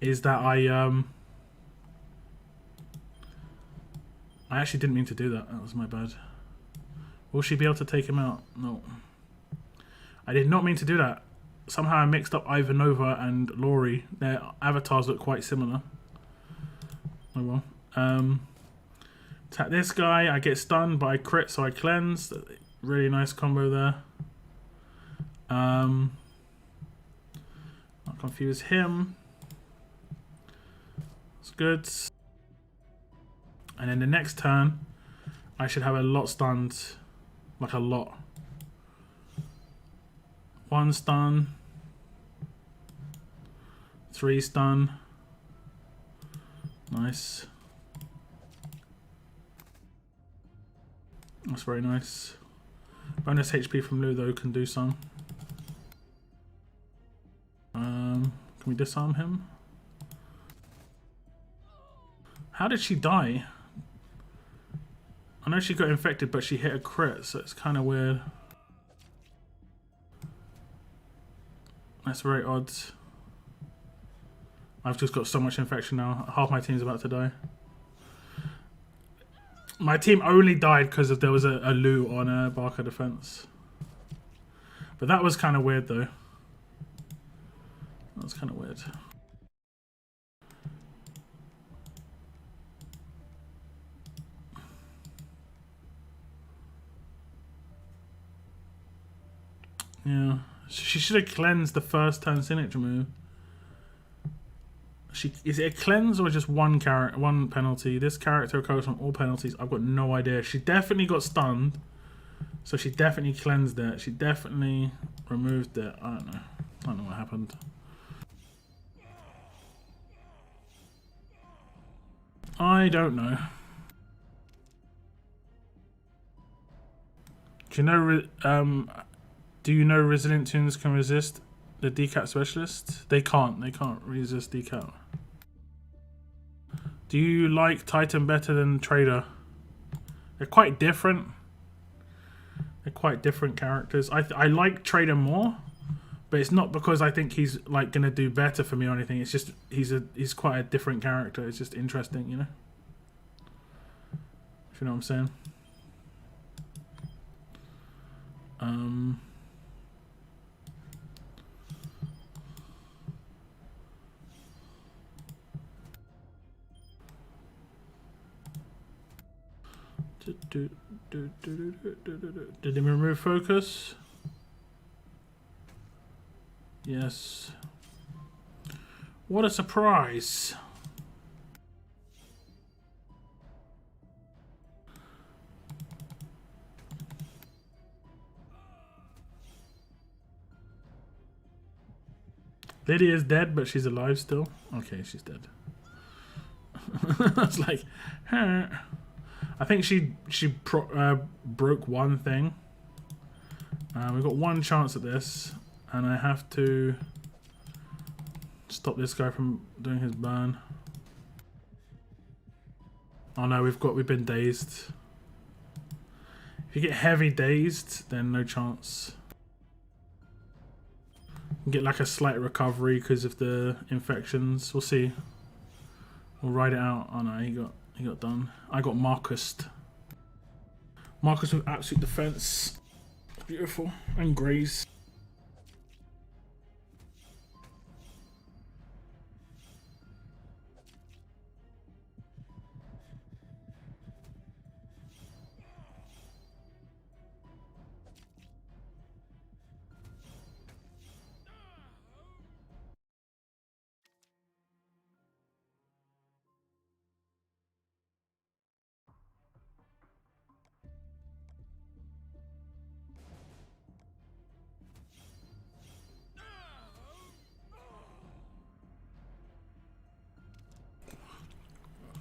is that I actually didn't mean to do that. That was my bad. Will she be able to take him out? No. I did not mean to do that. Somehow I mixed up Ivanova and Laurie. Their avatars look quite similar. Oh well. Attack this guy. I get stunned, but I crit, so I cleanse. Really nice combo there. I'll confuse him. It's good. And then the next turn, I should have a lot stunned. Like a lot. 1 stun. 3 stun. Nice. That's very nice. Bonus HP from Lou though can do some. Can we disarm him? How did she die? I know she got infected, but she hit a crit, so it's kind of weird. That's very odd. I've just got so much infection now. Half my team's about to die. My team only died because there was a Lou on a Barker defense. But that was kind of weird though. That was kind of weird. Yeah. She should have cleansed the first turn signature move. Is it a cleanse or just one penalty? This character recovers from all penalties. I've got no idea. She definitely got stunned, so she definitely cleansed it. She definitely removed it. I don't know. I don't know what happened. I don't know. Do you know resilient tunes can resist the decap specialist? They can't. They can't resist decap. Do you like Titan better than Trader? They're quite different. They're quite different characters. I like Trader more, but it's not because I think he's like gonna do better for me or anything. It's just he's quite a different character. It's just interesting, you know. If you know what I'm saying. Did he remove focus? Yes. What a surprise. Lydia's dead, but she's alive still. Okay, she's dead. It's like, huh. I think she broke one thing. We've got one chance at this, and I have to stop this guy from doing his burn. Oh no, we've been dazed. If you get heavy dazed, then no chance. You get like a slight recovery because of the infections. We'll see. We'll ride it out. Oh no, he got done. I got Marcused. Marcus with absolute defense. Beautiful. And Grace.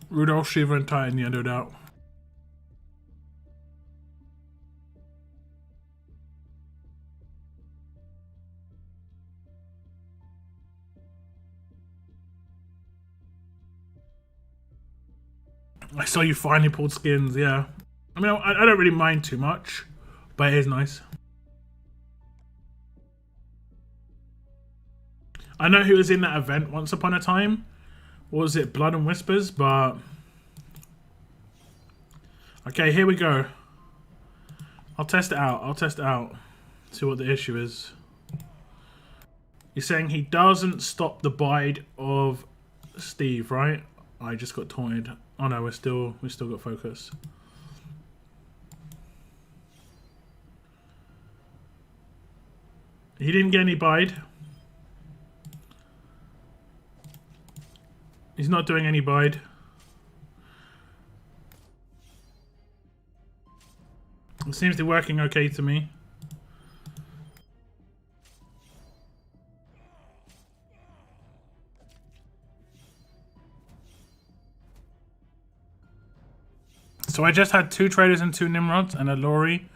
Rudolph, Shiva, and Titan, yeah, no doubt. I saw you finally pulled skins, yeah. I mean, I don't really mind too much, but it is nice. I know he was in that event once upon a time. What was it, Blood and Whispers? But okay, here we go. I'll test it out. I'll test it out. See what the issue is. You're saying he doesn't stop the bide of Steve, right? I just got taunted. Oh no, we still got focus. He didn't get any bide. He's not doing any bide. It seems to be working okay to me. So I just had 2 traders and 2 Nimrods and a Lori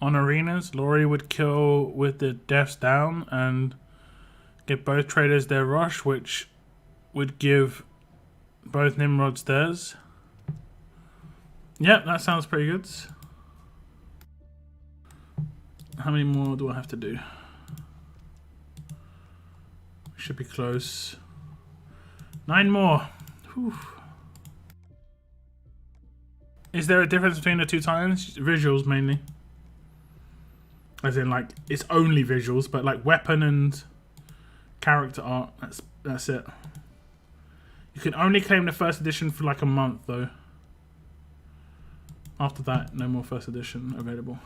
on arenas. Lori would kill with the deaths down and give both traders their rush, which would give both Nimrods theirs. Yep, that sounds pretty good. How many more do I have to do? Should be close. 9 more. Whew. Is there a difference between the 2 times? Visuals mainly. As in, like, it's only visuals, but like weapon and character art, that's it. You can only claim the first edition for like a month though. After that, no more first edition available.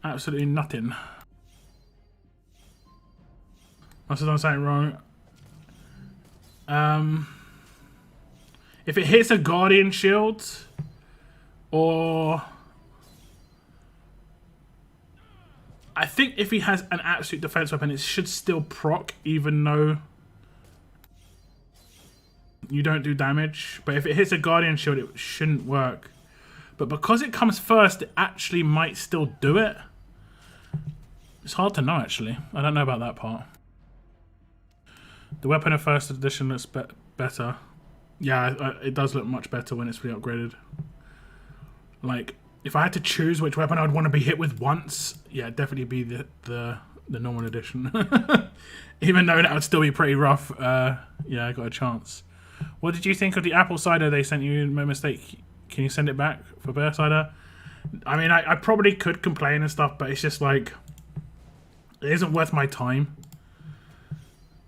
Absolutely nothing. Must have done something wrong. If it hits a Guardian Shield, or I think if he has an absolute defense weapon, it should still proc, even though you don't do damage. But if it hits a Guardian Shield, it shouldn't work. But because it comes first, it actually might still do it. It's hard to know, actually. I don't know about that part. The weapon of first edition looks better. Yeah, it does look much better when it's re-upgraded. Like, if I had to choose which weapon I'd want to be hit with once, yeah, it'd definitely be the normal edition. Even though that would still be pretty rough, yeah, I got a chance. What did you think of the apple cider they sent you? No mistake. Can you send it back for bear cider? I mean, I probably could complain and stuff, but it's just like, it isn't worth my time.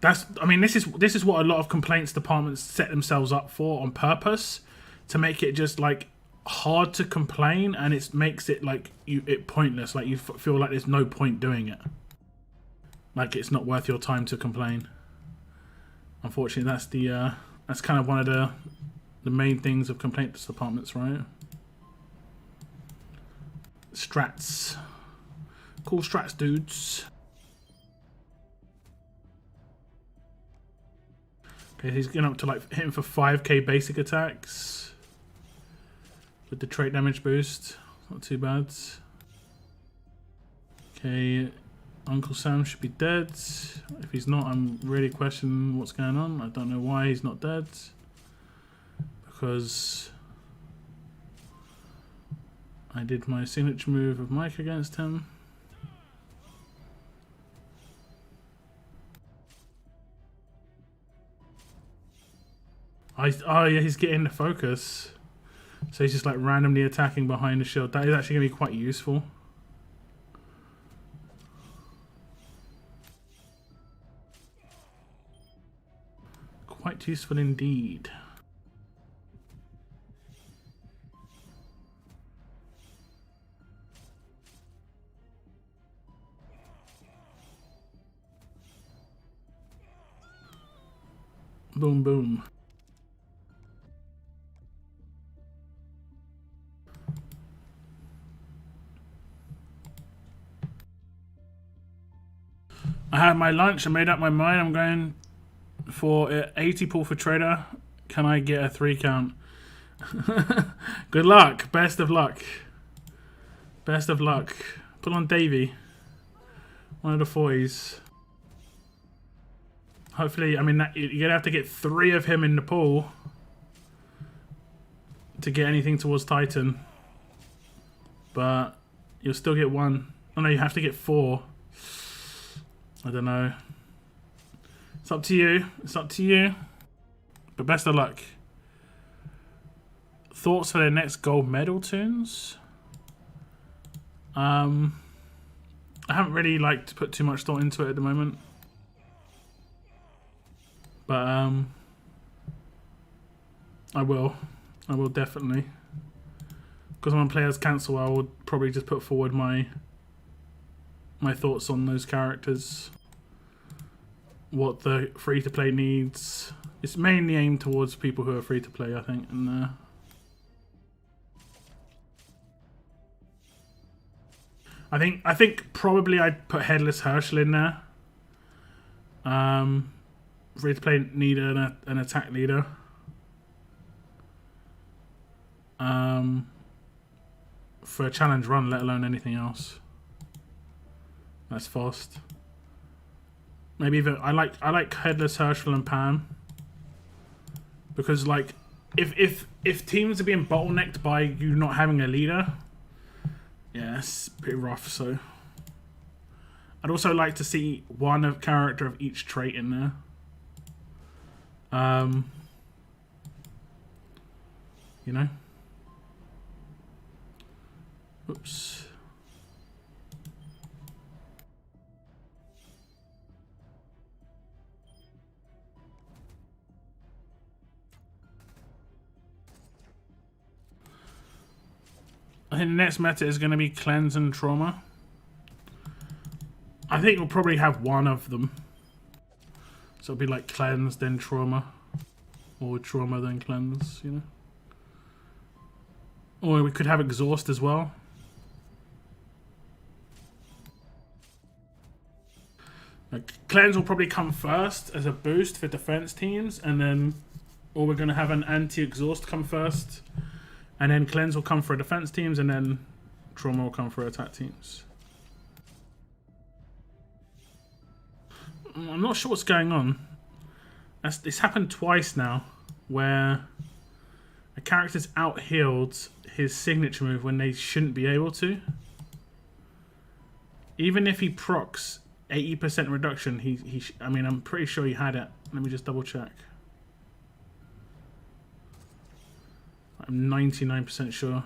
I mean, this is what a lot of complaints departments set themselves up for on purpose, to make it just like hard to complain, and it makes it like it pointless. Like you feel like there's no point doing it. Like it's not worth your time to complain. Unfortunately, that's kind of one of the main things of complaints departments, right? Strats, cool strats, dudes. Okay, he's getting up to like hitting for 5k basic attacks with the trait damage boost. Not too bad. Okay, Uncle Sam should be dead. If he's not, I'm really questioning what's going on. I don't know why he's not dead. Because I did my signature move of Mike against him. Oh yeah, he's getting the focus. So he's just like randomly attacking behind the shield. That is actually going to be quite useful. Quite useful indeed. Boom, boom. I had my lunch, I made up my mind, I'm going for 80 pull for trader. Can I get a 3 count? Good luck, best of luck. Best of luck. Put on Davey. One of the foys. Hopefully, I mean, you're going to have to get 3 of him in the pool to get anything towards Titan. But you'll still get 1. Oh no, you have to get 4. I don't know. It's up to you. It's up to you. But best of luck. Thoughts for their next gold medal tunes? I haven't really put too much thought into it at the moment. But I will definitely. Because I'm on Players Cancel, I will probably just put forward my thoughts on those characters. What the free-to-play needs. It's mainly aimed towards people who are free-to-play, I think. And I think probably I'd put Headless Herschel in there. Free-to-play need an attack leader. For a challenge run, let alone anything else. That's fast. Maybe even I like Headless Herschel and Pam. Because if teams are being bottlenecked by you not having a leader, yeah, it's pretty rough. So I'd also like to see one character of each trait in there. You know. Oops. I think the next meta is going to be Cleanse and Trauma. I think we'll probably have one of them. So it'll be like Cleanse, then Trauma. Or Trauma, then Cleanse, you know. Or we could have Exhaust as well. Cleanse will probably come first as a boost for defense teams, and then, or we're going to have an anti-exhaust come first, and then Cleanse will come for defense teams, and then Trauma will come for attack teams. I'm not sure what's going on. It's happened twice now, where a character's out-healed his signature move when they shouldn't be able to. Even if he procs 80% reduction, I mean, I'm pretty sure he had it. Let me just double check. I'm 99% sure.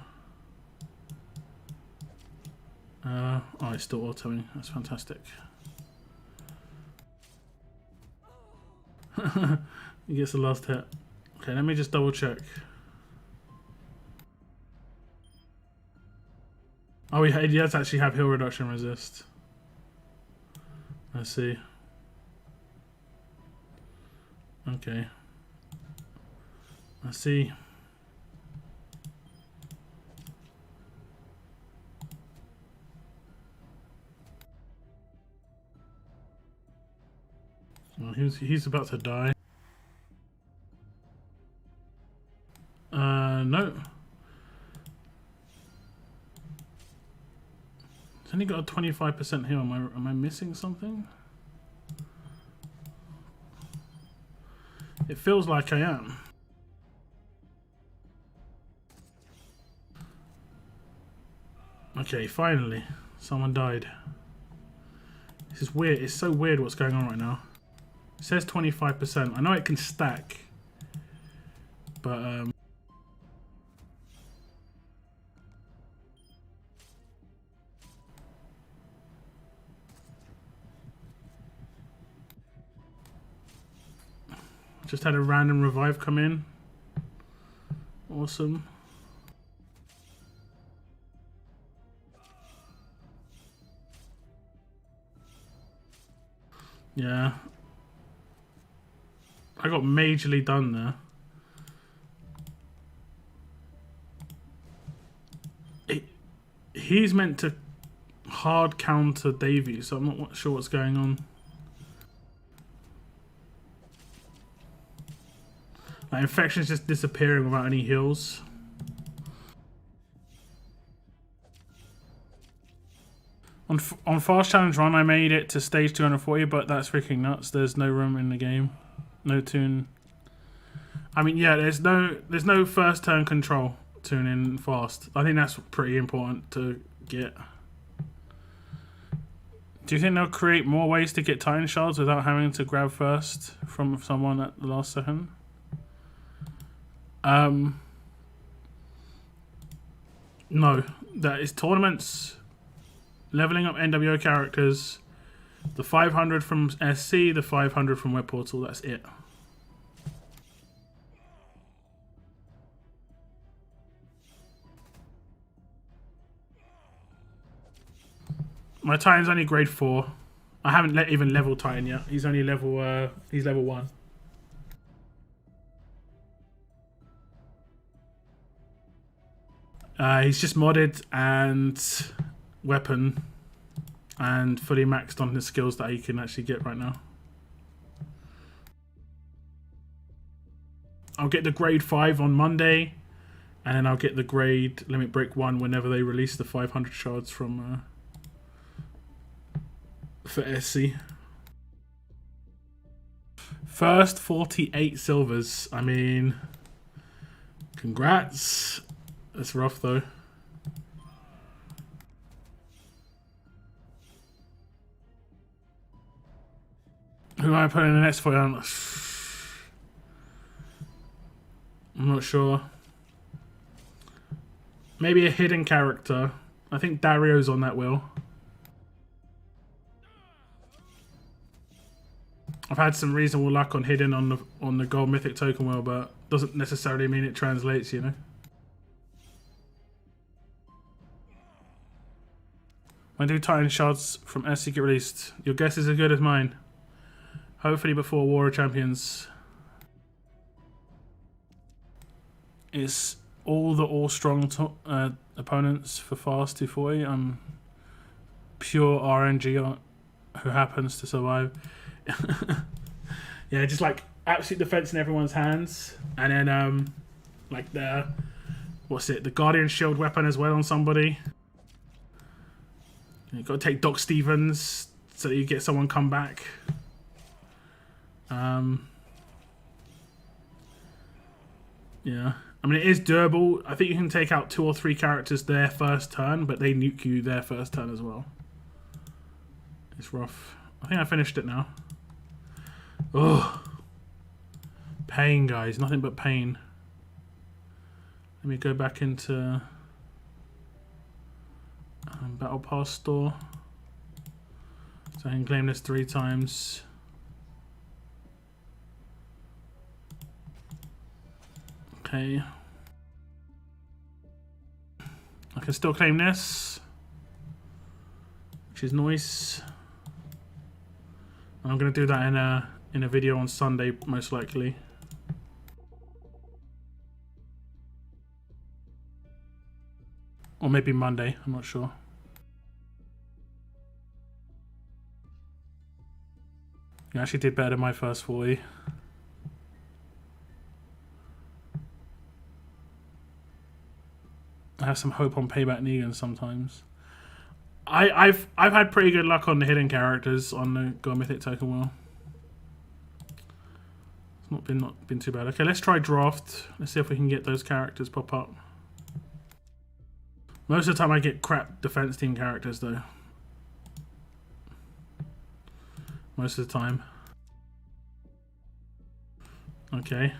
Oh, it's still autoing. That's fantastic. He gets the last hit. Okay, let me just double check. Oh, he does actually have heal reduction resist. I see. Okay. I see. Well, he's about to die. No. It's only got a 25% heal. Am I missing something? It feels like I am. Okay, finally. Someone died. This is weird. It's so weird what's going on right now. It says 25%. I know it can stack. But, just had a random revive come in. Awesome. Yeah. I got majorly done there. He's meant to hard counter Davey, so I'm not sure what's going on. Like, infection's just disappearing without any heals. On fast challenge run, I made it to stage 240, but that's freaking nuts. There's no room in the game, no tune. I mean, yeah, there's no first turn control tune in fast. I think that's pretty important to get. Do you think they'll create more ways to get Titan Shards without having to grab first from someone at the last second? No. That is tournaments, leveling up NWO characters, the 500 from SC, the 500 from Web Portal, that's it. My Titan's only grade 4. I haven't even leveled Titan yet. He's only level, he's level 1. He's just modded and weapon and fully maxed on his skills that he can actually get right now. I'll get the grade 5 on Monday, and then I'll get the grade limit break 1 whenever they release the 500 shards from for SC. First 48 silvers. I mean, congrats. That's rough though. Who am I putting in the next fight on? I'm not sure. Maybe a hidden character. I think Dario's on that wheel. I've had some reasonable luck on hidden on the gold mythic token wheel, but doesn't necessarily mean it translates, you know. When do Titan Shards from SC get released? Your guess is as good as mine. Hopefully before War of Champions. It's all the all-strong opponents for fast 240. I'm pure RNG who happens to survive. Yeah, just like absolute defense in everyone's hands. And then like the, what's it, the Guardian Shield weapon as well on somebody. You've got to take Doc Stevens so that you get someone come back. Yeah. I mean, it is doable. I think you can take out 2 or 3 characters their first turn, but they nuke you their first turn as well. It's rough. I think I finished it now. Ugh. Pain, guys. Nothing but pain. Let me go back into Battle Pass store. So I can claim this 3 times. Okay. I can still claim this, which is nice. And I'm going to do that in a video on Sunday, most likely. Or maybe Monday, I'm not sure. You actually did better than my first 40. I have some hope on Payback Negan sometimes. I've had pretty good luck on the hidden characters on the Gold Mythic token wheel. It's not been too bad. Okay, let's try draft. Let's see if we can get those characters pop up. Most of the time I get crap defense team characters though. Most of the time. Okay.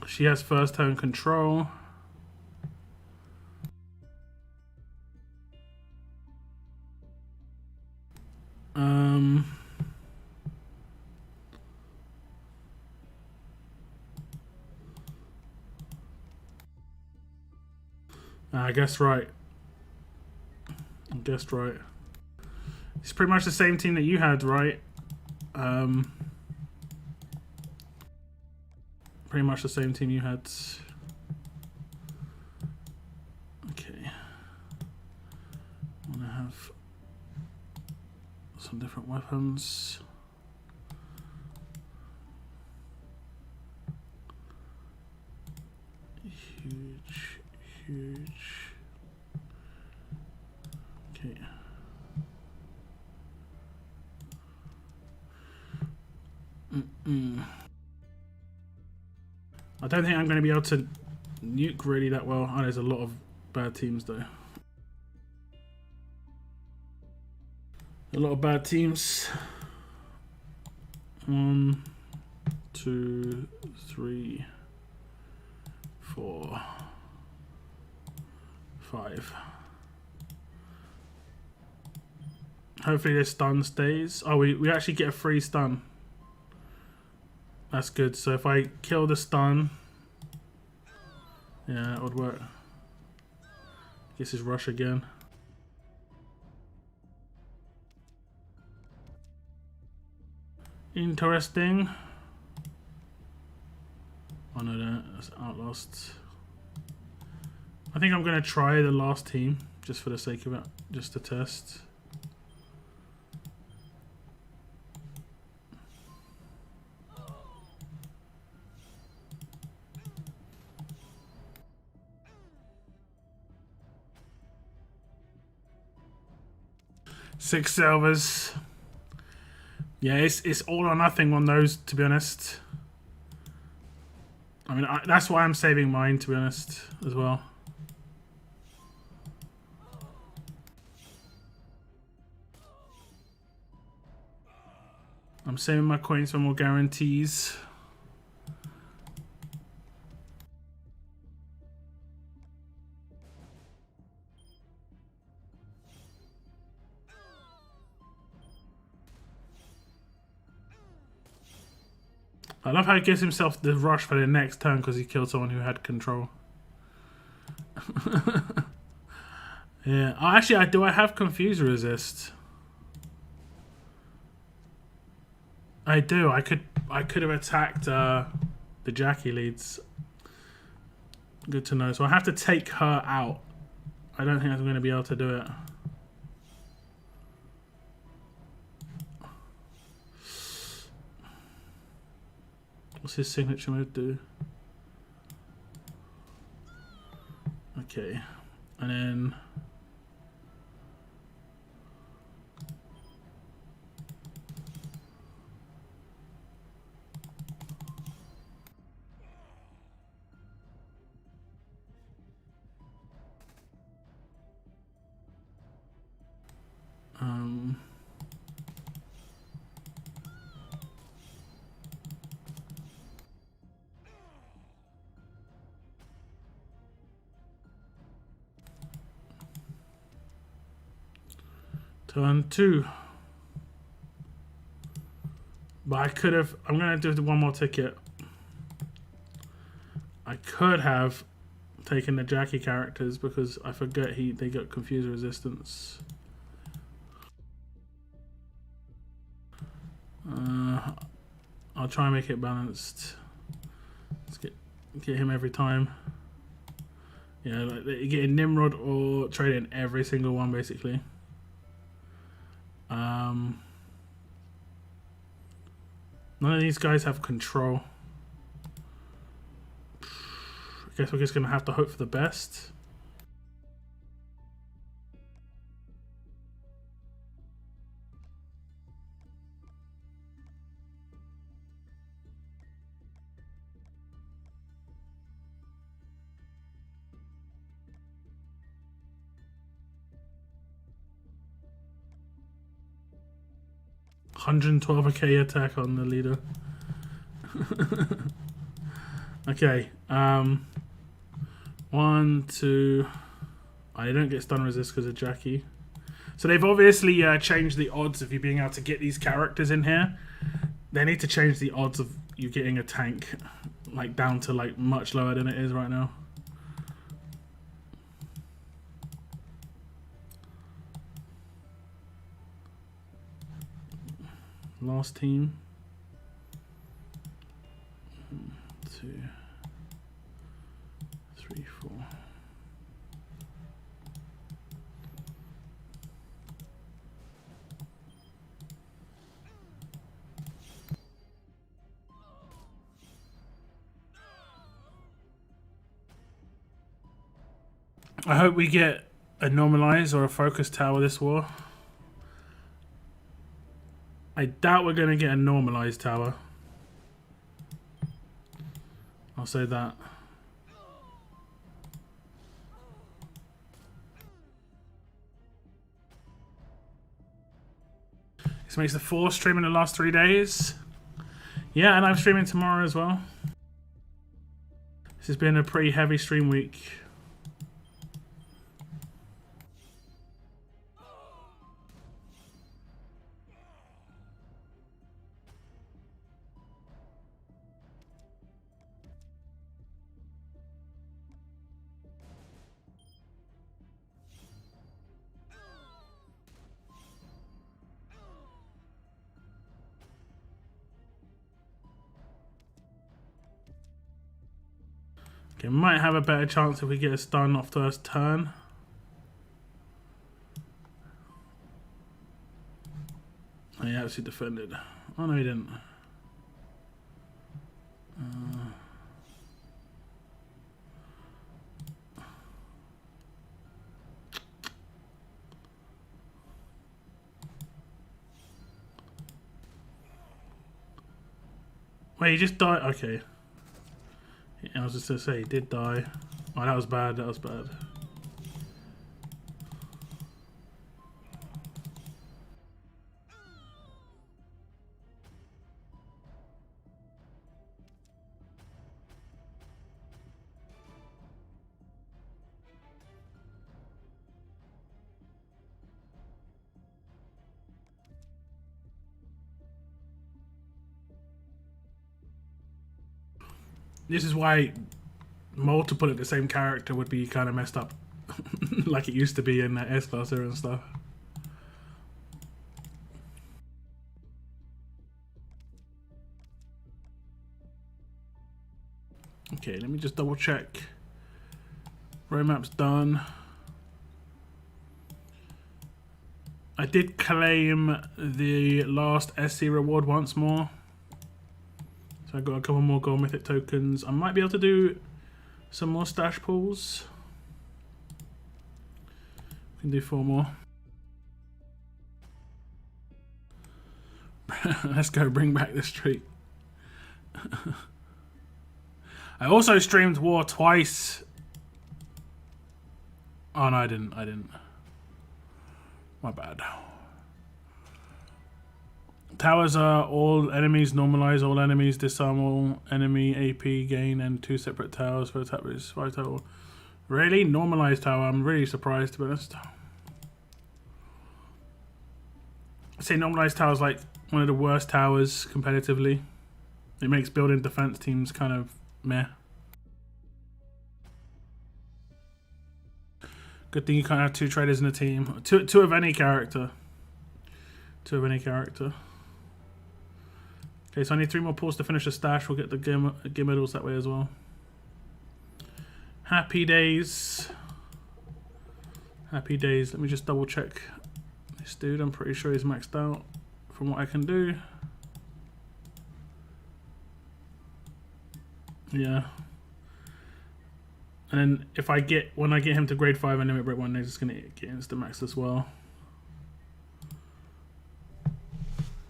She has first turn control. I guess right. I guessed right. It's pretty much the same team that you had, right? Pretty much the same team you had. Okay. I want to have some different weapons. Huge. Okay. I don't don't think I'm going to be able to nuke really that well. Oh, there's a lot of bad teams though. A lot of bad teams. 1, 2, 3, 4, 5. Hopefully this stun stays. Oh, we actually get a free stun. That's good. So if I kill the stun, yeah, that would work. This is rush again. Interesting. Oh no, that's Outlast. I think I'm going to try the last team, just for the sake of it, just to test. Six silvers. Yeah, it's all or nothing on those, to be honest. I mean, that's why I'm saving mine, to be honest, as well. I'm saving my coins for more guarantees. I love how he gives himself the rush for the next turn because he killed someone who had control. Yeah. Oh, actually, do I have confuse resist? I do. I could have attacked the Jackie leads. Good to know. So I have to take her out. I don't think I'm going to be able to do it. What's his signature move do? Okay. And then... Turn 2. But I could have... I'm going to do one more ticket. I could have taken the Jackie characters because I forget they got confuse resistance. I'll try and make it balanced. Let's get him every time. Yeah, like you're getting Nimrod or trading every single one basically. None of these guys have control. I guess we're just gonna have to hope for the best. $112k attack on the leader. Okay. 1, 2. I don't get stun resist because of Jackie. So they've obviously changed the odds of you being able to get these characters in here. They need to change the odds of you getting a tank like down to like much lower than it is right now. Last team. 1, 2, 3, 4. I hope we get a normalize or a focus tower this war. I doubt we're going to get a normalized tower. I'll say that. This makes the 4th stream in the last 3 days. Yeah, and I'm streaming tomorrow as well. This has been a pretty heavy stream week. Okay, might have a better chance if we get a stun off first turn. Oh, he actually defended. Oh no, he didn't. Wait, he just died? Okay. Yeah, I was just gonna say, he did die. Oh, that was bad, that was bad. This is why multiple of the same character would be kind of messed up. Like it used to be in the S-Class era and stuff. Okay, let me just double check. Roadmap's done. I did claim the last SC reward once more. So I got a couple more gold mythic tokens. I might be able to do some more stash pulls. We can do 4 more. Let's go bring back the streak. I also streamed War twice. Oh no, I didn't. My bad. Towers are all enemies normalize, all enemies disarm, all enemy AP gain, and 2 separate towers for attack with 5 total. Really? Normalized tower? I'm really surprised, to be honest. I'd say normalized tower is like one of the worst towers competitively. It makes building defense teams kind of meh. Good thing you can't have 2 traders in a team. Two of any character. 2 of any character. Okay, so I need 3 more pulls to finish the stash. We'll get the gear medals that way as well. Happy days. Happy days. Let me just double check this dude. I'm pretty sure he's maxed out from what I can do. Yeah. And then if I get, when I get him to grade 5 and limit break 1, he's just gonna get insta max as well.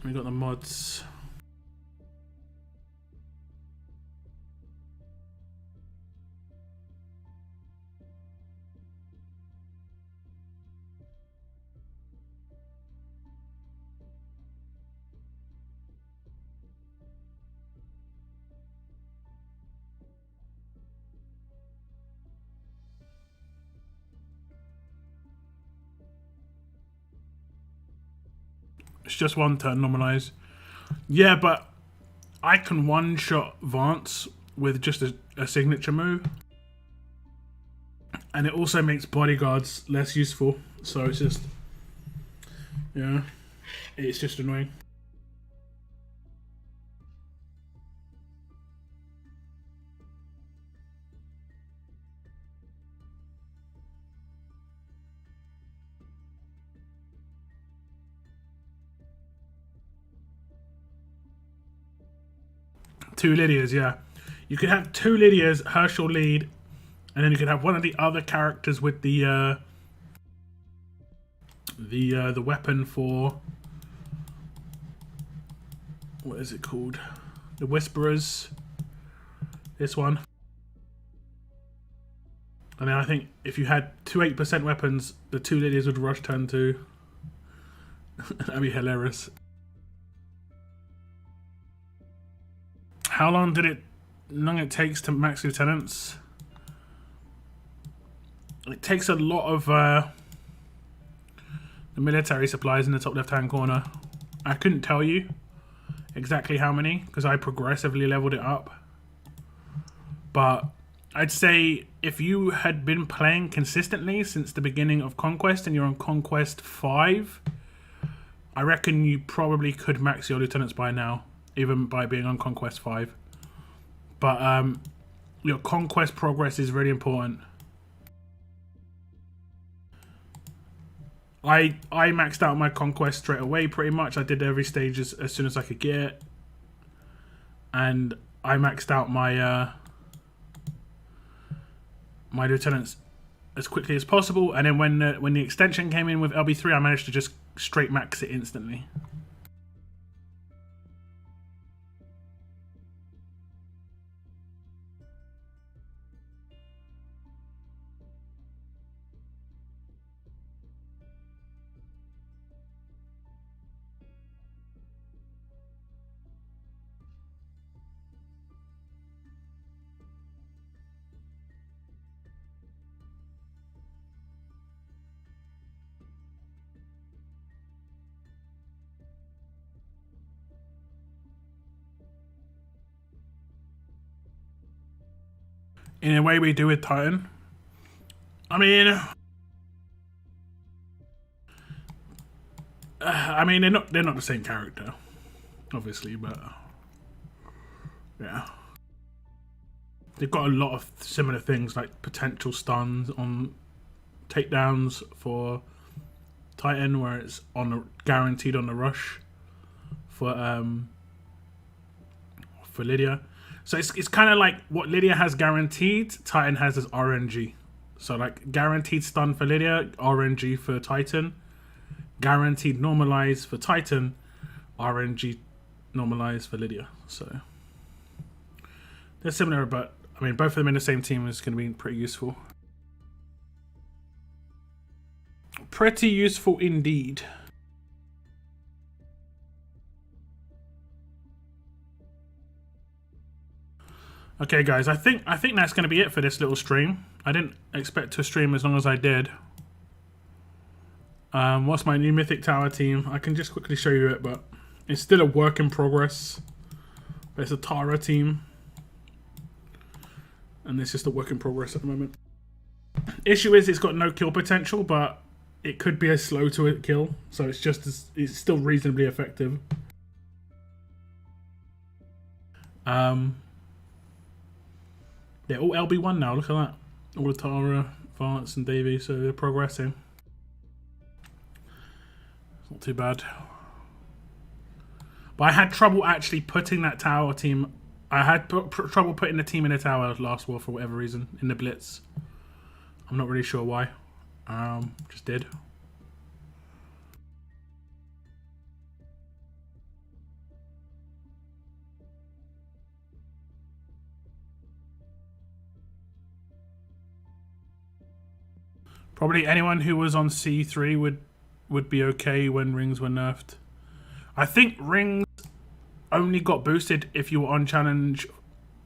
We got the mods. It's just 1 turn normalize. Yeah, but I can one-shot Vance with just a signature move. And it also makes bodyguards less useful. So it's just... yeah. It's just annoying. Two Lydias, yeah. You could have 2 Lydias, Herschel lead, and then you could have one of the other characters with the weapon for, what is it called? The Whisperers. this one. And then I think if you had two 8% weapons, the two Lydias would rush turn 2. That'd be hilarious. How long it takes to max lieutenants? It takes a lot of the military supplies in the top left-hand corner. I couldn't tell you exactly how many because I progressively leveled it up. But I'd say if you had been playing consistently since the beginning of Conquest and you're on Conquest 5, I reckon you probably could max your lieutenants by now, even by being on Conquest 5. But your Conquest progress is really important. I maxed out my Conquest straight away pretty much. I did every stage as soon as I could get it. And I maxed out my my lieutenants as quickly as possible, and then when the extension came in with LB3, I managed to just straight max it instantly. In a way we do with Titan. I mean, they're not the same character, obviously, but yeah, they've got a lot of similar things like potential stuns on takedowns for Titan, where it's guaranteed on the rush for Lydia. So it's kind of like what Lydia has guaranteed, Titan has as RNG. So like guaranteed stun for Lydia, RNG for Titan. Guaranteed normalize for Titan, RNG normalize for Lydia. So they're similar, but I mean both of them in the same team is going to be pretty useful. Pretty useful indeed. Okay, guys, I think that's going to be it for this little stream. I didn't expect to stream as long as I did. What's my new Mythic Tower team? I can just quickly show you it, but it's still a work in progress. But it's a Tara team. And it's just a work in progress at the moment. Issue is it's got no kill potential, but it could be a slow to kill. So it's still reasonably effective. They're all LB1 now, look at that. All the Tara, Vance and Davey, so they're progressing. It's not too bad. But I had trouble actually putting that tower team. I had trouble putting the team in a tower last war for whatever reason, in the Blitz. I'm not really sure why. Just did. Probably anyone who was on C3 would be okay when rings were nerfed. I think rings only got boosted if you were on challenge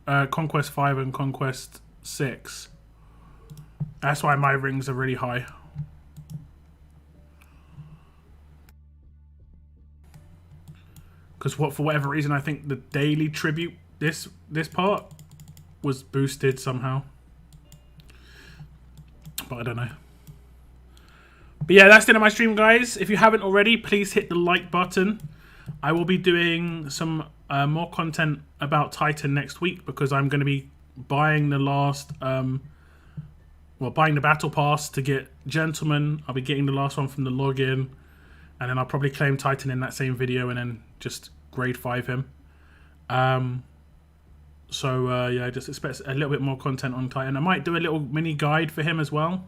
Conquest 5 and Conquest 6. That's why my rings are really high. Because for whatever reason, I think the daily tribute this part was boosted somehow. But I don't know. But yeah, that's the end of my stream, guys. If you haven't already, please hit the like button. I will be doing some more content about Titan next week because I'm going to be buying the last, buying the battle pass to get Gentleman. I'll be getting the last one from the login, and then I'll probably claim Titan in that same video and then just grade 5 him. Yeah, just expect a little bit more content on Titan. I might do a little mini guide for him as well.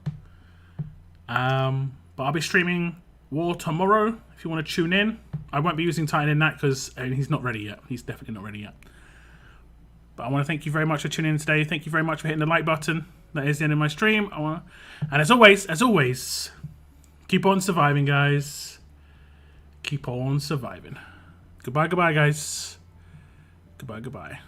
But I'll be streaming War tomorrow if you want to tune in. I won't be using Titan in that because he's not ready yet. He's definitely not ready yet. But I want to thank you very much for tuning in today. Thank you very much for hitting the like button. That is the end of my stream. And as always, keep on surviving, guys. Keep on surviving. Goodbye, guys. Goodbye.